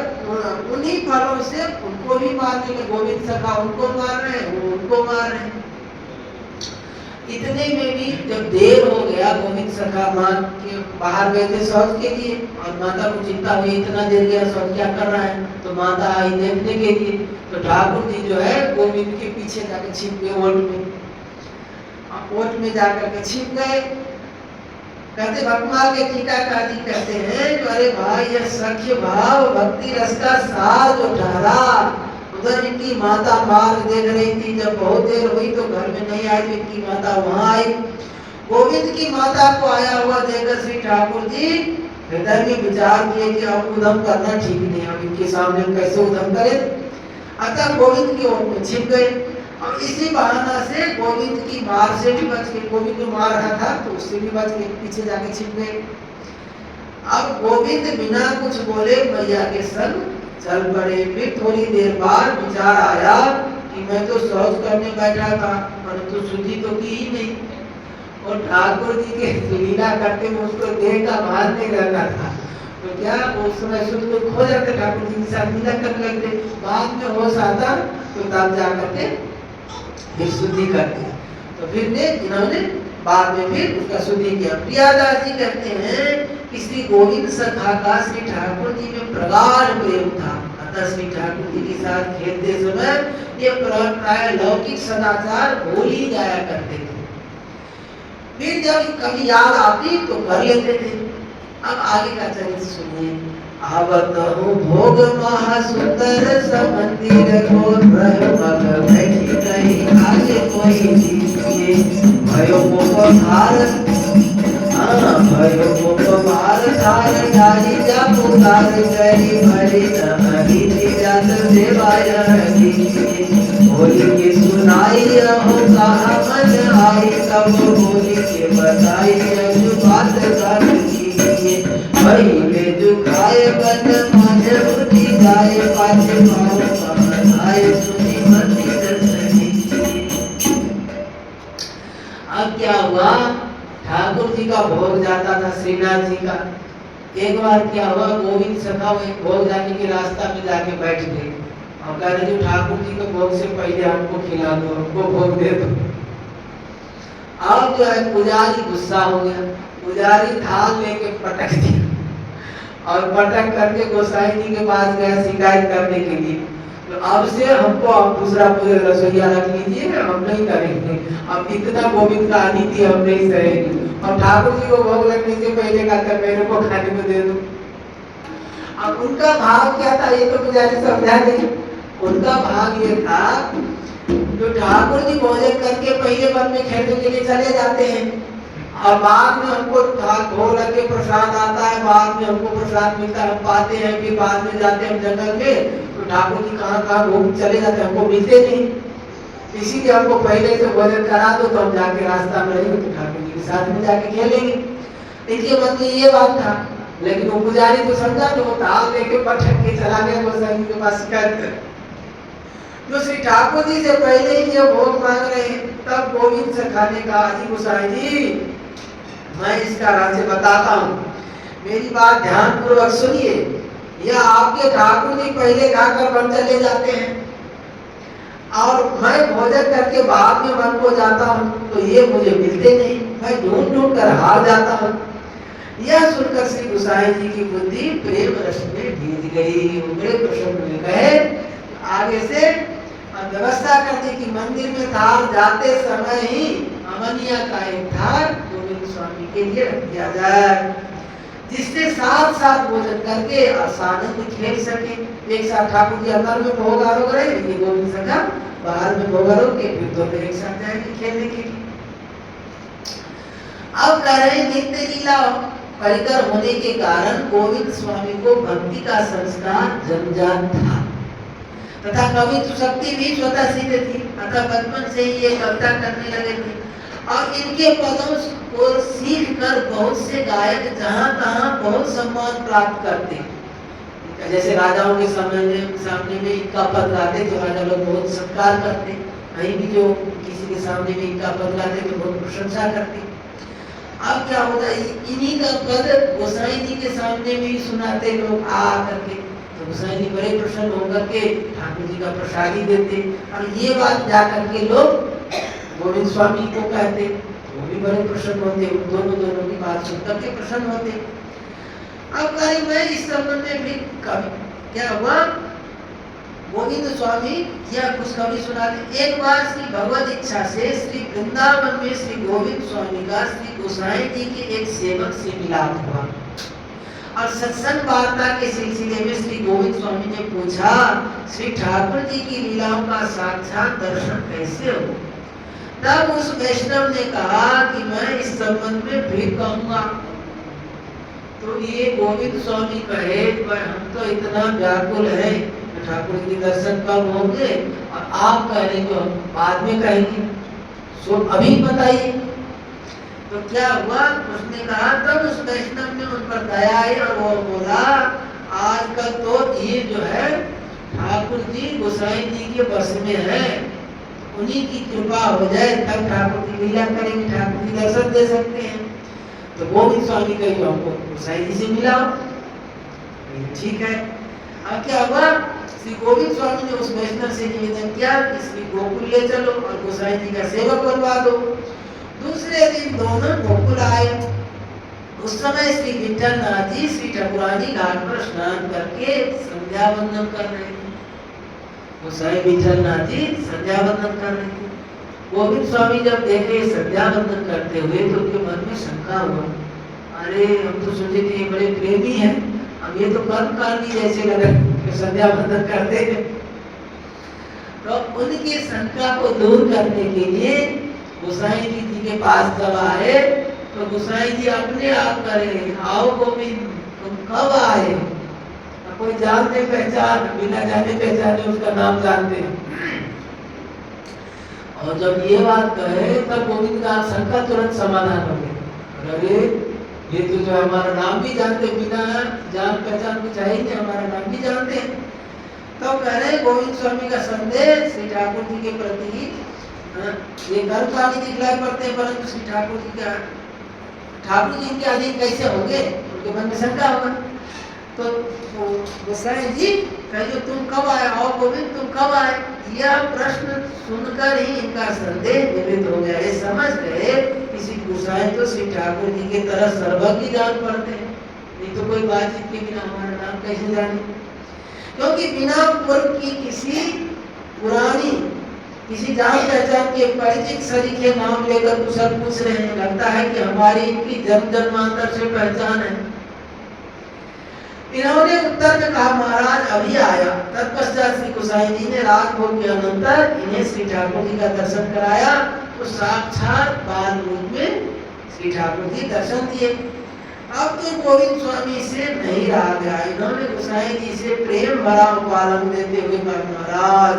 उन्हीं फलों से उनको भी मारने लगे। गोविंद सखा उनको मार रहे हैं, वो उनको मार रहे हैं। इतने में भी जब देर हो गया, गोविंद सखा माँ के बाहर गए थे शौच के लिए और माता को चिंता हुई इतना देर गया शौच क्या कर रहा है, तो माता आई देखने के लिए। तो ठाकुर जी जो है गोविंद के पीछे जाकर छिप गए ओट में। ओट में जाकर के छिप गए। कहते भक्तमाल के टीकाकार जी कहते हैं अरे भाई यह सख्य भाव भक्ति रस का सार जो ठहरा। उधर इनकी माता मार्ग देख रही थी, जब बहुत देर हुई तो घर में नहीं आई तो इनकी माता वहां आई। गोविंद की माता को आया हुआ देखकर श्री ठाकुर जी हृदय में विचार किए कि अब उधम करना ठीक नहीं, अब इनके सामने कैसे उधम करें। अतः गोविंद की ओर में छिप गए और इसी बहाना से गोविंद की मार से भी बच गए। गोविंद जो मार रहा था तो उससे भी बच गए, पीछे जाके छिप गए। अब गोविंद बिना कुछ बोले मैया के संग चल पड़े। फिर थोड़ी देर बाद विचार आया कि मैं तो शौच करने बैठा था परंतु शुद्धि तो की ही नहीं, और ठाकुर जी के लीला करते में उसको देह का भान नहीं रहता था, तो क्या उस समय शुद्ध को खो जाते, ठाकुर जी के साथ लीला करने लगते। बाद में होश आता तो तब जा करके फिर शुद्धि करते। तो फिर ने जिन्होंने बाद में फिर उसका शुद्धि किया। प्रियादास जी कहते हैं कि श्री गोविंद सखा का श्री ठाकुर जी में प्रगाढ़ प्रेम था। अतः श्री ठाकुर जी के साथ खेलते समय ये प्राय लौकिक सदाचार भूल ही जाया करते थे। फिर जब कभी याद आती तो कर लेते थे। अब आगे का चरित्र सुनिए। आवत हूँ भोग महा सुंदर समंदिर को बैठी गई आगे कोई दीजिए भयो भारत भयो भारत डाली जा पुकार करी भरी हरी जात देवाय होली के सुनाई हो कहा मन आई तब होली के बताई जो बात कर पहले दुखाए बन माने बुद्धि जाए पाछे भाव पहनाए सुनी मति दर्शनी। अब क्या हुआ, ठाकुर जी का भोग जाता था श्रीनाथ जी का। एक बार क्या हुआ, गोविंद सखा भोग जाने के रास्ता में जाके बैठ गए और कह रहे जो ठाकुर जी के भोग से पहले हमको खिला दो, हमको भोग दे दो। अब जो है पुजारी गुस्सा हो गया, पुजारी थाल लेके पटक दिया और पटक करके गोसाई जी के पास गया शिकायत करने के लिए। तो अब से हमको आप दूसरा रसोईया रख लीजिए, हम नहीं करेंगे, अब इतना गोविंद का अनिति हम नहीं सहेंगे। और ठाकुर जी को भोग लगने से पहले कहता मेरे को खाने को दे दो। अब उनका भाव क्या था ये तो पुजारी समझा नहीं। उनका भाव ये था जो ठाकुर जी भोजन करके पहले वन में खेलने के लिए चले जाते हैं और बाद में हमको भोग लग के प्रसाद आता है, बाद में हमको प्रसाद मिलता है, हम पाते हैं, फिर बाद में जाते हैं हम जंगल में तो ठाकुर जी कहाँ घूम चले जाते हैं, हमको मिलते नहीं। इसीलिए हमको पहले से भोजन करा दो तो हम जाके रास्ता में रहेंगे तो ठाकुर जी के साथ में जाके खेलेंगे। इनके मन में ये बात था, लेकिन वो पुजारी को समझा तो वो थाल लेके पटक के चला गया गोसाई जी के पास शिकायत कर। जो श्री ठाकुर जी से पहले ही ये भोग मांग रहे हैं, तब गोविंद सखा ने कहा जी गोसाई जी मैं इसका रहस्य बताता हूँ, मेरी बात ध्यान पूर्वक सुनिए। यह आपके ठाकुर जी पहले खाकर वन चले जाते हैं और मैं भोजन करके बाद में वन को जाता हूँ तो ये मुझे मिलते नहीं, मैं ढूंढ ढूंढ कर हार जाता हूँ। यह सुनकर श्री गोसाई जी की बुद्धि प्रेम रस में भीग गई। बड़े प्रसन्न में कहे आगे से व्यवस्था कर दी कि मंदिर में थाल जाते समय ही अमनिया का एक थाल गोविंद स्वामी के लिए रख दिया जाए, जिससे साथ साथ भोजन करके आसानंद खेल सके। एक साथ ठाकुर जी अंदर में भोग आरोग रहे, ये गोविंद सखा बाहर में भोग आरोग के फिर दोनों एक साथ जाएंगे खेलने के लिए। अब कह रहे नित्य लीला परिकर होने के कारण गोविंद स्वामी को भक्ति का संस्कार जन्मजात था तथा कवि शक्ति भी स्वतः सिद्ध थी। अतः बचपन से ही ये कविता करने लगे थे और इनके पदों को सीख कर बहुत से गायक जहाँ तहाँ बहुत सम्मान प्राप्त करते। जैसे राजाओं के सामने में इनका पद गाते तो राजा लोग बहुत सत्कार करते, कहीं भी जो किसी के सामने में इनका पद गाते तो बहुत प्रशंसा करते। अब क्या होता है, इन्हीं का पद गोसाई जी के सामने भी सुनाते लोग आ करके, तो गोसाई जी बड़े प्रसन्न होकर के ठाकुर जी का प्रसादी देते और ये बात जा करके लोग गोविंद स्वामी को कहते, वो भी बड़े प्रसन्न होते, दोनों की बात सुनकर के प्रसन्न होते। अब कहीं मैं इस संबंध में भी कभी क्या हुआ, गोविंद स्वामी यह खुशखबरी सुनाते। एक बार श्री भगवत इच्छा से श्री वृंदावन में श्री गोविंद स्वामी का श्री गोसाई जी के एक सेवक से मिलाप हुआ और सत्संग वार्ता के सिलसिले में श्री गोविंद स्वामी ने पूछा, श्री ठाकुर जी की लीलाओं का साक्षात दर्शन कैसे हो? तब उस वैष्णव ने कहा कि मैं इस संबंध में फिर कहूंगा। तो ये गोविंद स्वामी कहे, पर हम तो इतना व्याकुल है, ठाकुर जी के दर्शन कब होंगे, और आप कह रहे हो बाद में कहेंगे, सो अभी बताइए। तो क्या हुआ, उसने कहा, तब उस वैष्णव ने उन पर दया आई और वो बोला, आजकल तो ये जो है ठाकुर जी गोसाई जी के बस में है, उन्हीं की कृपा हो जाए तब ठाकुर जी लीला करेंगे, ठाकुर जी दर्शन दे सकते हैं। तो गोविंद स्वामी कही हमको गोसाई जी से मिलाओ। ठीक है। अब क्या हुआ, श्री गोविंद स्वामी ने उस वैष्णव से निवेदन किया कि श्री गोकुल ले चलो और गोसाई जी का सेवक बनवा दो। दूसरे दिन दोनों गोकुल आए। उस समय श्री विठल नाथ जी श्री ठाकुरानी घाट पर स्नान करके संध्या वंदन कर रहे थे। गोसाई विठल नाथ जी संध्या वंदन कर रहे थे। गोविंद स्वामी जब देखे संध्या वंदन करते हुए तो उनके मन में शंका हुआ, अरे हम तो सोचे थे ये बड़े प्रेमी हैं, अब ये तो कर्मकांडी जैसे लगा कि संध्या वंदन करते हैं। तो उनकी शंका को दूर करने के लिए गोसाई जी के पास जब आए तो गोसाई जी अपने आप करे, आओ गोविंद तुम कब आए? कोई जानते पहचान, बिना जाने पहचाने उसका नाम जानते हैं। और जब ये बात कहे तब गोविंद का शंका तुरंत समाधान हो गया। अरे ये तो जो हमारा नाम भी जानते, बिना जान पहचान कुछ है ही नहीं, हमारा नाम भी जानते हैं। तो कह रहे गोविंद स्वामी का संदेश श्री ठाकुर जी के प्रति ये कर्मकांडी दिखलाई पड़ते हैं, परंतु श्री ठाकुर जी इनके अधीन कैसे होंगे? उनके मन में शंका होगा। तो गोसाई जी कहिए तुम कब आए? आओ गोविंद तुम कब आए? यह प्रश्न सुनकर ही इनका संदेह निवृत्त हो गया। ये समझ गए किसी गोसाई तो श्री ठाकुर जी के तरह सर्वज्ञ जान पड़ते हैं, नहीं तो कोई बातचीत के बिना हमारा नाम कैसे जाने? क्योंकि बिना पूर्व की किसी पुरानी किसी जान पहचान के परिचित शरीके नाम लेकर कुशल पूछ रहे हैं, लगता है कि हमारी इनकी जन्म जन्मांतर से पहचान है। इन्होंने उत्तर में कहा, महाराज अभी आया। तत्पश्चात श्री गोसाई जी ने राग भोग के अनंतर इन्हें श्री ठाकुर जी का दर्शन कराया तो साक्षात बाल रूप में श्री ठाकुर जी दर्शन दिए। अब तो गोविंद स्वामी से नहीं रहा गया। इन्होंने गोसाई जी से प्रेम भरा पालन देते हुए कहा, महाराज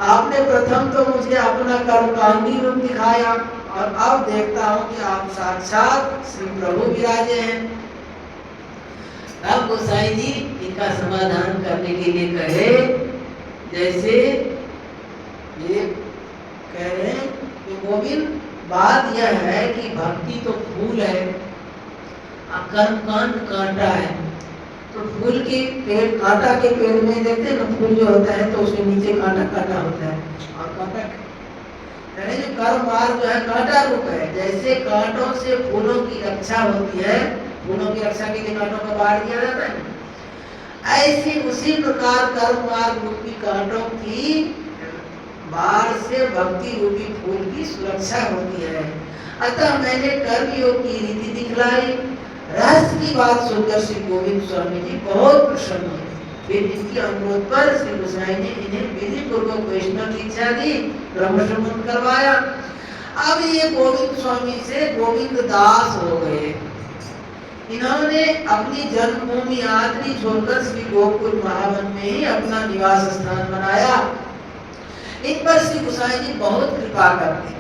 आपने प्रथम तो मुझे अपना कर्मकांडी रूप दिखाया और अब देखता हूँ कि आप साक्षात श्री प्रभु विराजे हैं। अब गोसाई जी इनका समाधान करने के लिए कहे, जैसे ये कह रहे हैं कि गोविंद बात यह है कि भक्ति तो फूल है, कर्मकांड कांटा है। तो फूल के पेड़, कांटा के पेड़ में देखते हैं ना, फूल जो होता है तो उसके नीचे कांटा कांटा होता है, और कांटा यानी जो कर्म मार्ग जो है कांटा रूप है। जैसे कांटों से फूलों की रक्षा होती है, फूलों की रक्षा के लिए कांटों का बाढ़ किया जाता है, ऐसी उसी प्रकार कर्म मार्ग रूपी कांटों की बाढ़ से भक्ति रूपी फूल की सुरक्षा होती है। अतः मैंने कर्म योग की रीति दिखलाई। रहस्य की बात सुनकर श्री गोविंद स्वामी जी बहुत प्रसन्न हुए। फिर इनके अनुरोध पर श्री गोसाई ने इन्हें विधि पूर्वक वैष्णव दीक्षा दी, ब्रह्म श्रवण करवाया। अब ये गोविंद स्वामी से गोविंद दास हो गए। इन्होंने अपनी जन्मभूमि आदरी छोड़कर श्री गोकुल महावन में ही अपना निवास स्थान बनाया। इन पर श्री गोसाई जी बहुत कृपा करते।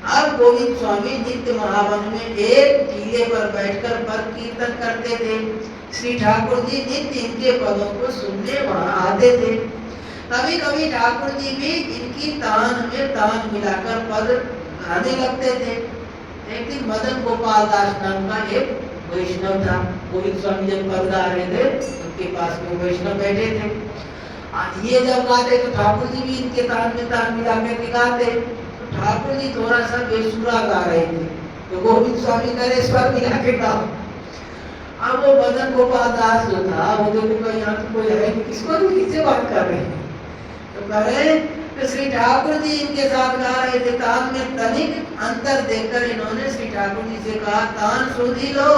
अब गोविंद स्वामी नित्य महावन में एक टीले पर बैठकर पद कीर्तन करते थे। श्री ठाकुर जी नित्य इनके पदों को सुनने वहां आते थे। कभी कभी ठाकुर जी भी इनकी तान में तान मिलाकर पद गाने लगते थे। एक दिन मदन गोपाल दास नाम का एक वैष्णव था। गोविंद स्वामी जब पद गा रहे थे उनके पास में वैष्णव बैठे थे। ये जब गाते तो ठाकुर जी भी इनके तान में तान मिला के गाते। ठाकुर जी थोड़ा सा बेसुरा गा रहे थे, तो गोविंद स्वामी कह रहे स्वर मिला के गाओ। अब वो मदन गोपाल दास जो था वो देखो यहाँ तो कोई है नहीं, किससे बात कर रहे हैं, तो कह रहे तो श्री ठाकुर जी इनके साथ गा रहे थे। तान में तनिक अंतर देखकर इन्होंने श्री ठाकुर जी से कहा तान सुधी लो।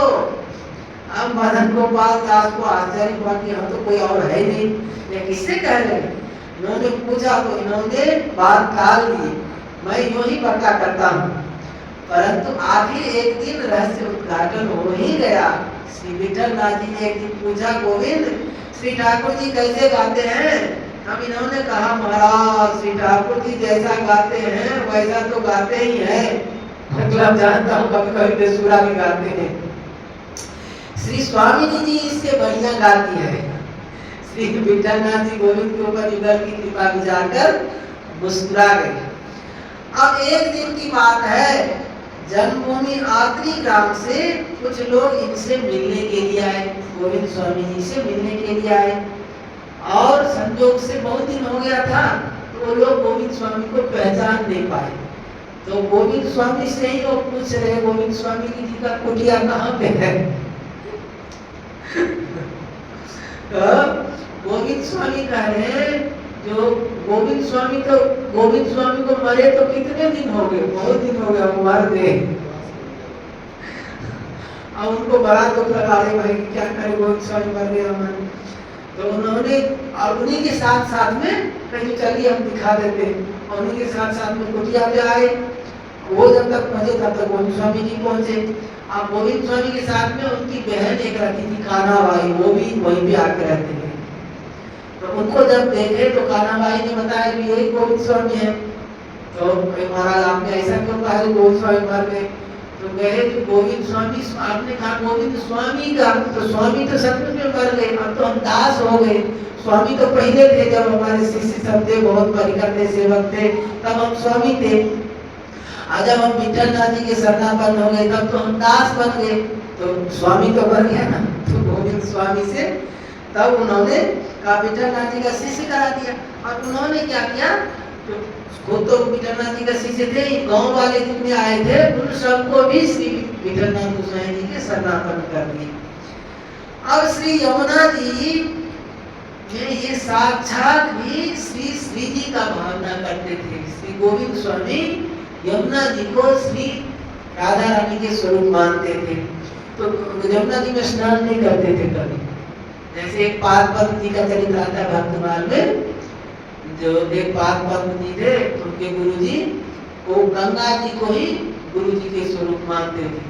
अब मदन गोपाल दास को आश्चर्य हुआ कि हम तो कोई और है नहीं, ये किससे कह रहे हैं। इन्होंने पूछा तो इन्होंने बात टाल दी, मैं यूं ही बता करता हूँ। परंतु आखिर एक दिन रहस्य उद्घाटन हो ही गया। श्री विठल नाथ जी ने एक दिन पूछा गोविंद श्री ठाकुर जी कैसे गाते हैं। अब इन्होंने कहा महाराज श्री ठाकुर जी जैसा गाते हैं वैसा तो गाते ही हैं, मतलब जानता हूँ कभी कभी बेसुरा भी गाते हैं। श्री स्वामी जी इससे बढ़िया गाती है। श्री विठल नाथ जी गोविंद के ऊपर युगल की कृपा विचार कर मुस्कुरा गए। अब एक दिन की बात है, जन्मभूमि आत्री ग्राम से कुछ लोग इनसे मिलने के लिए आए, गोविंद स्वामी जी से मिलने के लिए आए, और संयोग से बहुत दिन हो गया था तो वो लोग गोविंद स्वामी को पहचान नहीं पाए। तो गोविंद स्वामी से ही वो पूछ रहे गोविंद स्वामी जी का कुटिया कहाँ पे है। गोविंद स्वामी कह रहे हैं जो गोविंद स्वामी को मरे तो कितने दिन हो गए, बहुत दिन हो गया, वो मर गए। अब उनको बड़ा दुख लगा रहे भाई क्या करे गोविंद स्वामी मर गए हमारे। तो उन्होंने और उन्हीं के साथ साथ में कहीं चलिए हम दिखा देते हैं, और उन्हीं के साथ साथ में कुटिया पे आए। वो जब तक पहुंचे तब तक गोविंद स्वामी जी पहुंचे। अब गोविंद स्वामी के साथ में उनकी बहन एक रहती थी कानाबाई, वो भी वहीं पे आके रहते थे। तो उनको जब देखे तो कानाबाई ने बताया कि यही गोविंद स्वामी है। तो महाराज आपने ऐसा क्यों कहा गोविंद स्वामी मर गए। तो कहे कि गोविंद स्वामी, आपने कहा गोविंद स्वामी का, तो स्वामी तो सचमुच में मर गए, अब तो हम दास हो गए। स्वामी तो पहले थे जब हमारे शिष्य सब थे, बहुत परिकर थे, सेवक थे, तब हम स्वामी थे। आज जब हम विठल नाथ जी के शरणापन्न हो गए तब तो हम दास बन गए, तो स्वामी तो बन गया ना। तो गोविंद स्वामी से तब उन्होंने कहा विठल नाथ जी का शिष्य करा दिया। और उन्होंने क्या किया, खुद तो विठल नाथ जी का शिष्य थे, गांव वाले जितने आए थे उन सबको भी श्री विठल नाथ गोसाई जी के शरणापन्न कर दिए। अब श्री यमुना जी में ये साक्षात भी श्री जी का भावना करते थे। श्री गोविंद स्वामी यमुना जी को श्री राधा रानी के स्वरूप मानते थे। तो यमुना जी में स्नान नहीं करते थे कभी। जैसे एक पाद जी का चरित्र आता है भक्तमाल में, जो एक पाद जी थे उनके गुरुजी वो गंगा जी को ही गुरु जी के स्वरूप मानते थे।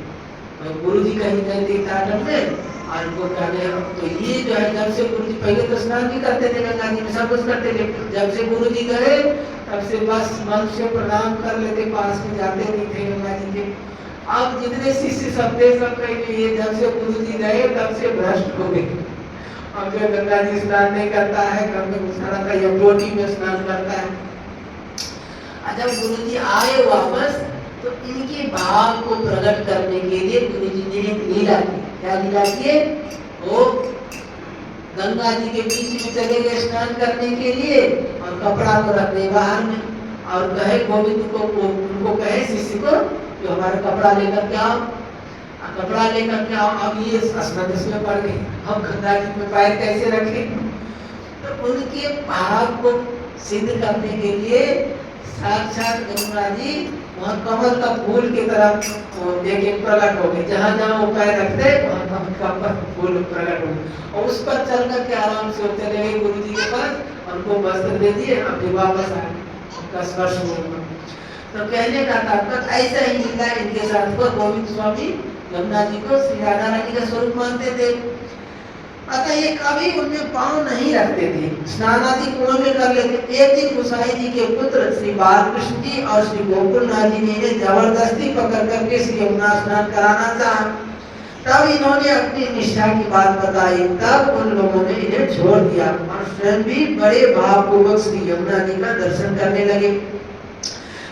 तो गुरु जी कहीं गए थे ताटन में और उनको कहने, तो ये जो है जब से गुरु जी पहले तो स्नान भी करते थे गंगा जी में, सब कुछ करते थे, जब से गुरु जी गए तब से बस मन से प्रणाम कर लेते, पास में जाते नहीं थे गंगा जी के। अब जितने शिष्य सब थे सब कहेंगे ये जब से गुरु जी गए तब से भ्रष्ट हो गए। अब जो गंगा जी स्नान नहीं करता है, घर में घुसा रहता है या टोटी में स्नान करता है। जब गुरु जी आए वापस तो इनके भाव को प्रकट करने के लिए गुरु जी ने एक लीला की। क्या लीला की? वो गंगा जी के बीच में चले गए स्नान करने के लिए और कपड़ा को रख दे बाहर में, और कहे गोविंद को, उनको कहे शिष्य को कि हमारा कपड़ा लेकर के आओ, कपड़ा लेकर के आओ। अब ये असमंजस में पड़ गए, हम गंगा जी में पैर कैसे रखें। तो उनके भाव को सिद्ध करने के लिए साक्षात गंगा जी वहाँ कमल का फूल की तरफ एक प्रकट हो गई। जहाँ जहाँ वो पैर रखते वहाँ कमल का फूल प्रकट हो गई, और उस पर चल करके आराम से चले गए गुरु जी के पास, उनको वस्त्र दे दिए, अपने वापस आए, उनका स्पर्श हुआ। तो कहने का तात्पर्य ऐसा ही लीला इनके साथ को गोविंद स्वामी यमुना जी को श्री राधा रानी का स्वरूप मानते थे। अतः ये कभी उनमें पांव नहीं रखते थे, स्नान आदि कुआं में कर लेते। एक दिन गोसाई जी के पुत्र श्री बालकृष्ण जी और श्री गोकुलनाथ जी ने जबरदस्ती पकड़ करके श्री यमुना स्नान कराना चाहा। तब इन्होंने अपनी निष्ठा की बात बताई, तब उन लोगों ने इन्हें छोड़ दिया और स्वयं भी बड़े भावपूर्वक श्री यमुना जी का दर्शन करने लगे।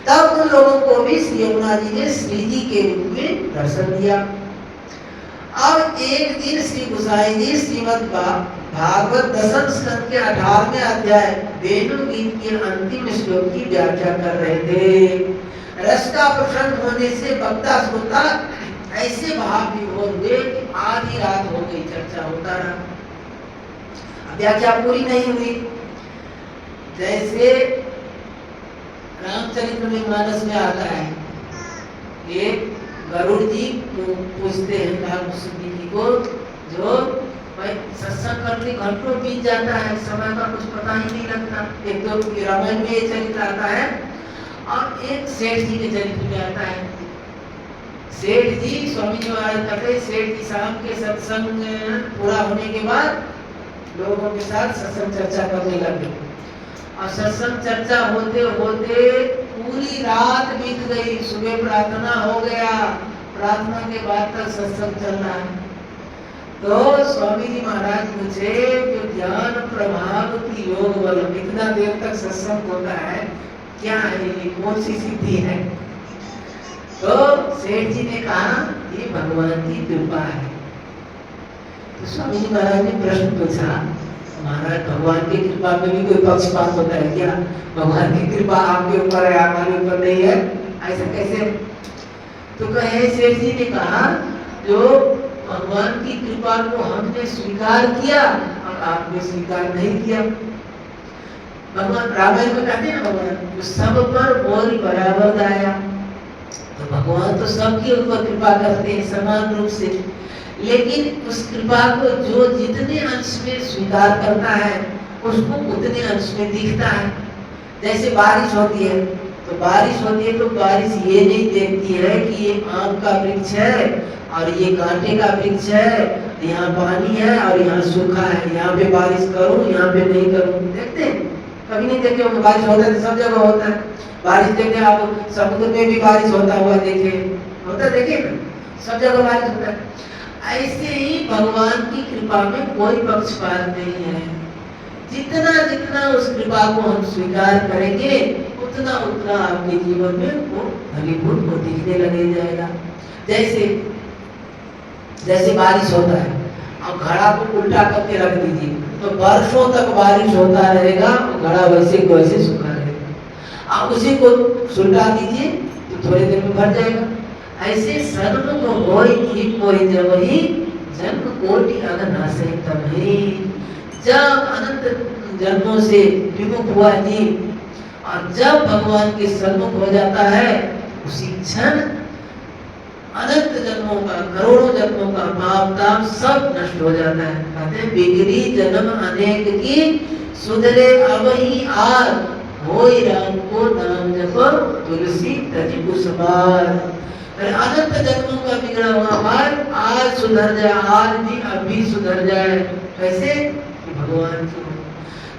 तब उन लोगों को भी श्री यमुना जी ने श्री जी के रूप में दर्शन दिया। अब एक दिन श्री गोसाई जी श्रीमद् भागवत दशम स्कंद के 18वें अध्याय वेणु गीत के अंतिम श्लोक की व्याख्या कर रहे थे। रस का प्रसन्न होने से वक्ता श्रोता ऐसे भाव विभोर हुए कि आधी रात हो गई, चर्चा होता रहा। व्याख्या पूरी नहीं हुई। जैसे रामचरित्र में मानस में आता है, एक गरुड़ जी पूछते हैं नागभूषणी जी को, जो भाई सत्संग करके घंटों बीत जाता है, समय का कुछ पता ही नहीं लगता। एक तो रामायण में ये चरित्र आता है और एक सेठ जी के चरित्र में आता है। सेठ जी, स्वामी जी महाराज कहते हैं, सेठ जी शाम के सत्संग पूरा होने के बाद लोगों के साथ सत्संग चर्चा करने लगे और सत्संग चर्चा होते होते पूरी रात बीत गई। सुबह प्रार्थना हो गया, प्रार्थना के बाद तक सत्संग चल रहा है। तो स्वामी जी महाराज पूछे कि ज्ञान प्रभाव की योग बल, इतना देर तक सत्संग होता है, क्या है ये, कौन सी सिद्धि है? तो सेठ जी ने कहा ये भगवान की कृपा है। तो स्वामी जी महाराज ने प्रश्न पूछा, महाराज भगवान की कृपा में भी कोई पक्षपात होता है क्या? भगवान की कृपा आपके ऊपर है, हमारे ऊपर नहीं है, ऐसा कैसे? तो कहे सेठ जी ने कहा जो भगवान की कृपा को हमने स्वीकार किया और आपने स्वीकार नहीं किया। भगवान रामायण में कहते हैं भगवान तो सब पर मोर बराबर दाया, तो भगवान तो सबके ऊपर कृपा करते हैं समान रूप से, लेकिन उस कृपा को जो जितने अंश में स्वीकार करता है उसको उतने अंश में दिखता है। जैसे बारिश होती है तो बारिश होती है तो बारिश ये नहीं देखती है कि ये आम का वृक्ष है और ये कांटे का वृक्ष है, यहाँ पानी है और यहाँ सूखा है, यहाँ पे बारिश करूं यहाँ पे नहीं करूं। देखते हैं? कभी नहीं देखे होंगे। बारिश होता है तो सब जगह होता है। बारिश देखे आप समुद्र में भी बारिश होता हुआ देखे, होता है, देखे ना, सब जगह बारिश होता है। ऐसे ही भगवान की कृपा में कोई पक्षपात नहीं है। जितना जितना उस कृपा को हम स्वीकार करेंगे उतना उतना आपके जीवन में वो फलीभूत वो दिखने लगे जाएगा। जैसे जैसे बारिश होता है, अब घड़ा को उल्टा करके रख दीजिए तो वर्षों तक बारिश होता रहेगा, घड़ा वैसे को वैसे सूखा रहेगा। आप उसी को सुलटा दीजिए तो थोड़ी देर में भर जाएगा। ऐसे सन्मुख होई की कोई जबहि जन्म कोटि अगनासे तबहि। जब अनंत जन्मों से विमुख हुआ जी और जब भगवान के सन्मुख हो जाता है उसी क्षण अनंत जन्मों का, करोड़ों जन्मों का पाप ताप सब नष्ट हो जाता है। कहते हैं बिगड़ी जन्म अनेक की सुधरे अब ही आर, होई राम को नाम जपो तुलसी तजी कुसुमार। अनंत जन्मों का बिगड़ा हुआ मार्ग आज सुधर जाए, आज भी अभी सुधर जाए। कैसे? भगवान की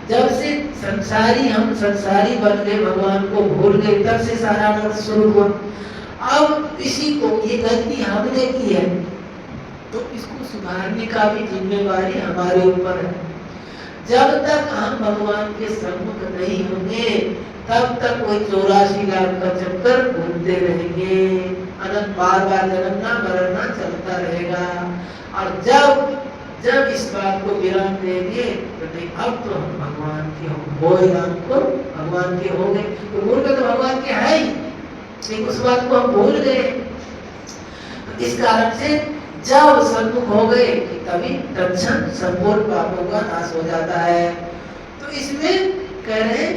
जब से संसारी हम संसारी बन गए, भगवान को भूल गए, तब से सारा अनर्थ शुरू हुआ। अब इसी को ये गलती हमने की है तो इसको सुधारने का भी जिम्मेवारी हमारे ऊपर है। जब तक हम भगवान के सम्मुख नहीं होंगे तब तक कोई 84 लाख का चक्कर घूमते रहेंगे, अनंत बार बार जन्मना मरना चलता रहेगा। और जब इस बात को विराम देंगे तो नहीं, अब तो हम भगवान के हो राम को भगवान के हो गए, तो भूल गए तो भगवान के है ही, लेकिन उस बात को हम भूल गए। तो इस कारण से जब सन्मुख हो गए तभी तत्क्षण संपूर्ण पापों का नाश हो जाता है। तो इसमें कह रहे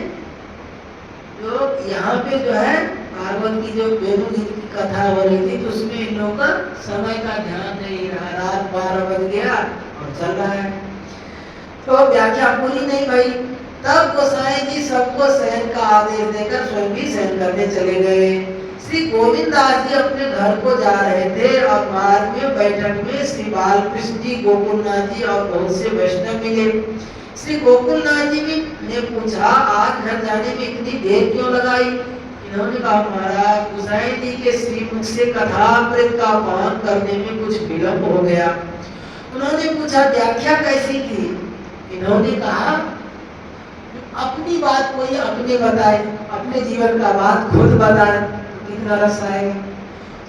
जो यहाँ पे जो है भागवत की जो वेणु गीत की कथा हो रही थी तो उसमें इन लोगों का समय का ध्यान नहीं रहा, रात 12 बज गया और चल रहा है तो व्याख्या पूरी नहीं भाई। तब गोसाई जी सबको शयन का आदेश देकर स्वयं भी शयन करने चले गए। श्री गोविंदास जी अपने घर को जा रहे थे और मार्ग में बैठक में श्री बालकृष्ण जी, गोकुलनाथ जी और बहुत से वैष्णव मिले। श्री गोकुलनाथ जी ने पूछा आज घर जाने में इतनी देर क्यों लगाई? इन्होंने कहा महाराज गोसाई जी के श्रीमुख से कथामृत का पान करने में कुछ विलंब हो गया। उन्होंने पूछा व्याख्या कैसी की? इन्होंने कहा अपनी बात कोई अपने बताए, अपने जीवन का बात खुद बताए तो कितना रस आएगा।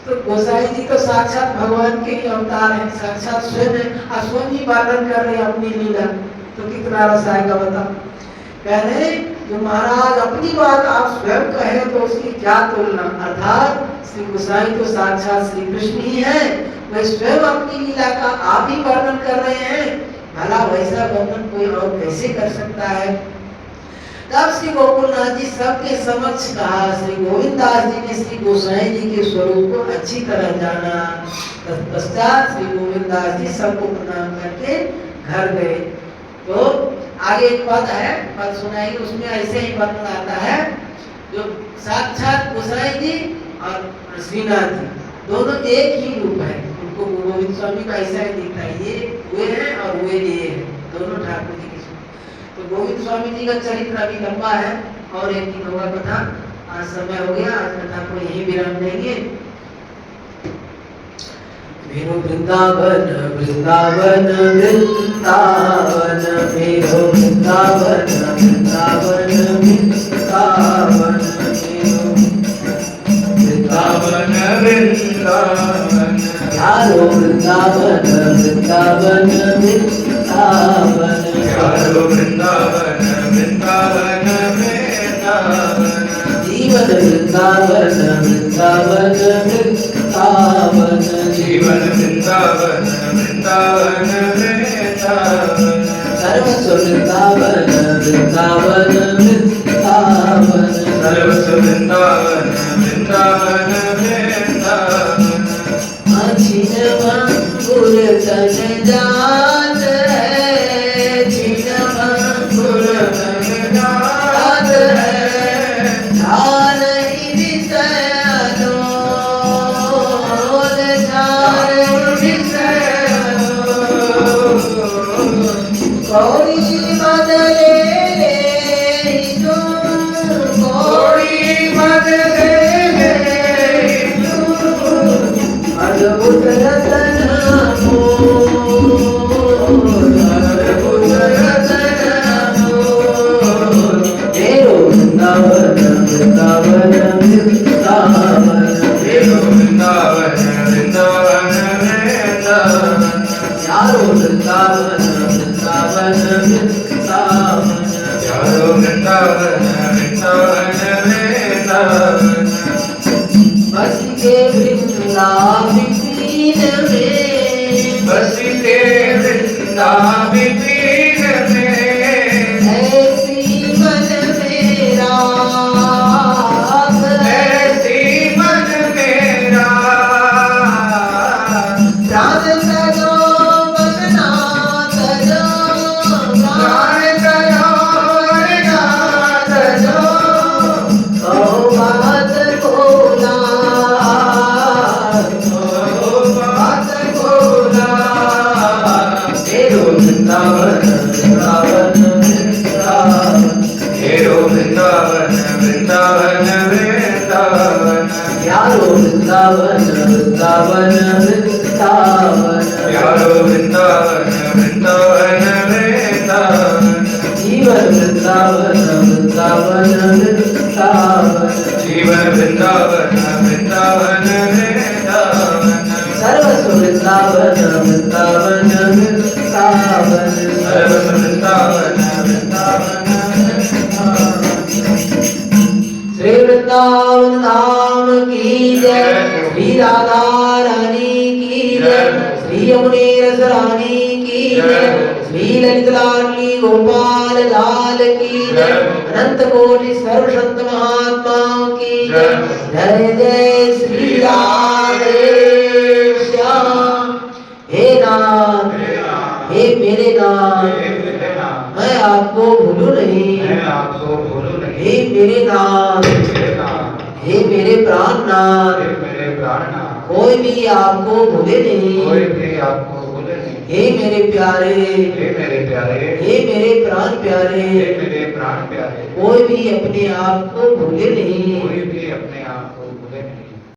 तो गोसाई जी तो साक्षात भगवान के ही अवतार हैं, साक्षात स्वयं है, स्वयं ही वर्णन कर रहे अपनी लीला, तो कितना रस आएगा बताओ। कह रहे जो महाराज अपनी बात आप स्वयं कहें तो उसकी क्या तुलना। अर्थात श्री गोसाई तो साक्षात श्री कृष्ण ही है, वह स्वयं अपनी लीला का आप ही वर्णन कर रहे हैं, भला वैसा वर्णन कोई और कैसे कर सकता है। तब श्री गोकुलनाथ जी सबके समक्ष कहा। श्री गोविंद दास जी ने श्री गोसाई जी के स्वरूप को अच्छी तरह जाना। तत्पश्चात श्री गोविंद दास जी सबको प्रणाम करके घर गए। तो आगे एक पद है, पद सुनाएंगे, उसमें ऐसे ही वर्णन आता है, जो साक्षात गोसाई जी और श्रीनाथ जी दोनों एक ही रूप है। उनको गोविंद स्वामी का ऐसा ही दिखता है, ये वे हैं और वे ये है, दोनों ठाकुर जी के। तो गोविंद स्वामी जी का चरित्र अभी लंबा है और एक दिन होगा कथा। आज समय हो गया, आज कथा को यही विराम देंगे। मेरो वृंदावन वृंदावन वृंदावन, मेरो वृंदावन वृंदावन वृंदावन, मेरो वृंदावन वृंदावन, यारो वृंदावन वृंदावन वृंदावन, यारो वृंदावन वृंदावन वृंदावन, जीवन वृंदावन वृंदावन वृंदावन, जीवन वृंदावन वृंदावन वृंदावन, सर्वस्व वृंदावन वृंदावन वृंदावन, सर्वस्व वृंदावन वृंदावन वृंदावन, अछिन अंकुर तन जात है, छिन अंकुर तन जात है, ध्यान ही विषय अनोद, ध्यान विषय कौड़ी बदले तुम, कौड़ी बदले अद्भुत रतन मोल, अद्भुत रतन मोल, मेरो वृंदावन वृंदावन वृंदावन, मेरो वृंदावन वृंदावन वृंदावन, यारो वृंदावन वृंदावन वृंदावन, यारो वृंदावन वृंदावन वृंदावन, बस के वृंदावन में, बस के वृंदावन में, ऐसी मन मेरा, ऐसी मन मेरा, प्राण तजो बदना तजो, प्राण तजो बदना तजो, कहो बात बोला, कहो बात बोला, मेरो वृंदावन वृंदावन वृंदावन, मेरो वृंदावन वृंदावन वृंदावन, यारो वृंदावन वृंदावन वृंदावन, यारो वृंदावन वृंदावन वृंदावन, जीवन वृंदावन वृंदावन वृंदावन, जीवन वृंदावन वृंदावन वृंदावन, सर्वस्व वृंदावन वृंदावन वृंदावन, सर्वस्व वृंदावन वृंदावन वृंदावन। श्री वृंदावन धाम की जय, श्री राधा रानी की जय, श्री यमुने रस रानी की जय, श्री ललित लाडली गोपाल लाल की जय, अनंत कोटि सर्व संत महात्माओं की जय, जय जय श्री राधे श्याम। हे नाथ, हे मेरे नाथ, मैं आपको भूलूं नहीं, मैं आपको भूलूं नहीं, हे मेरे नाथ, हे मेरे प्राणनाथ, हे मेरे प्राणनाथ, कोई भी आपको भूले नहीं, कोई भी आपको भूले नहीं, हे मेरे प्यारे, हे मेरे प्यारे, हे मेरे प्राण प्यारे, हे मेरे प्राण प्यारे, कोई भी अपने आप को भूले नहीं, कोई भी अपने आप को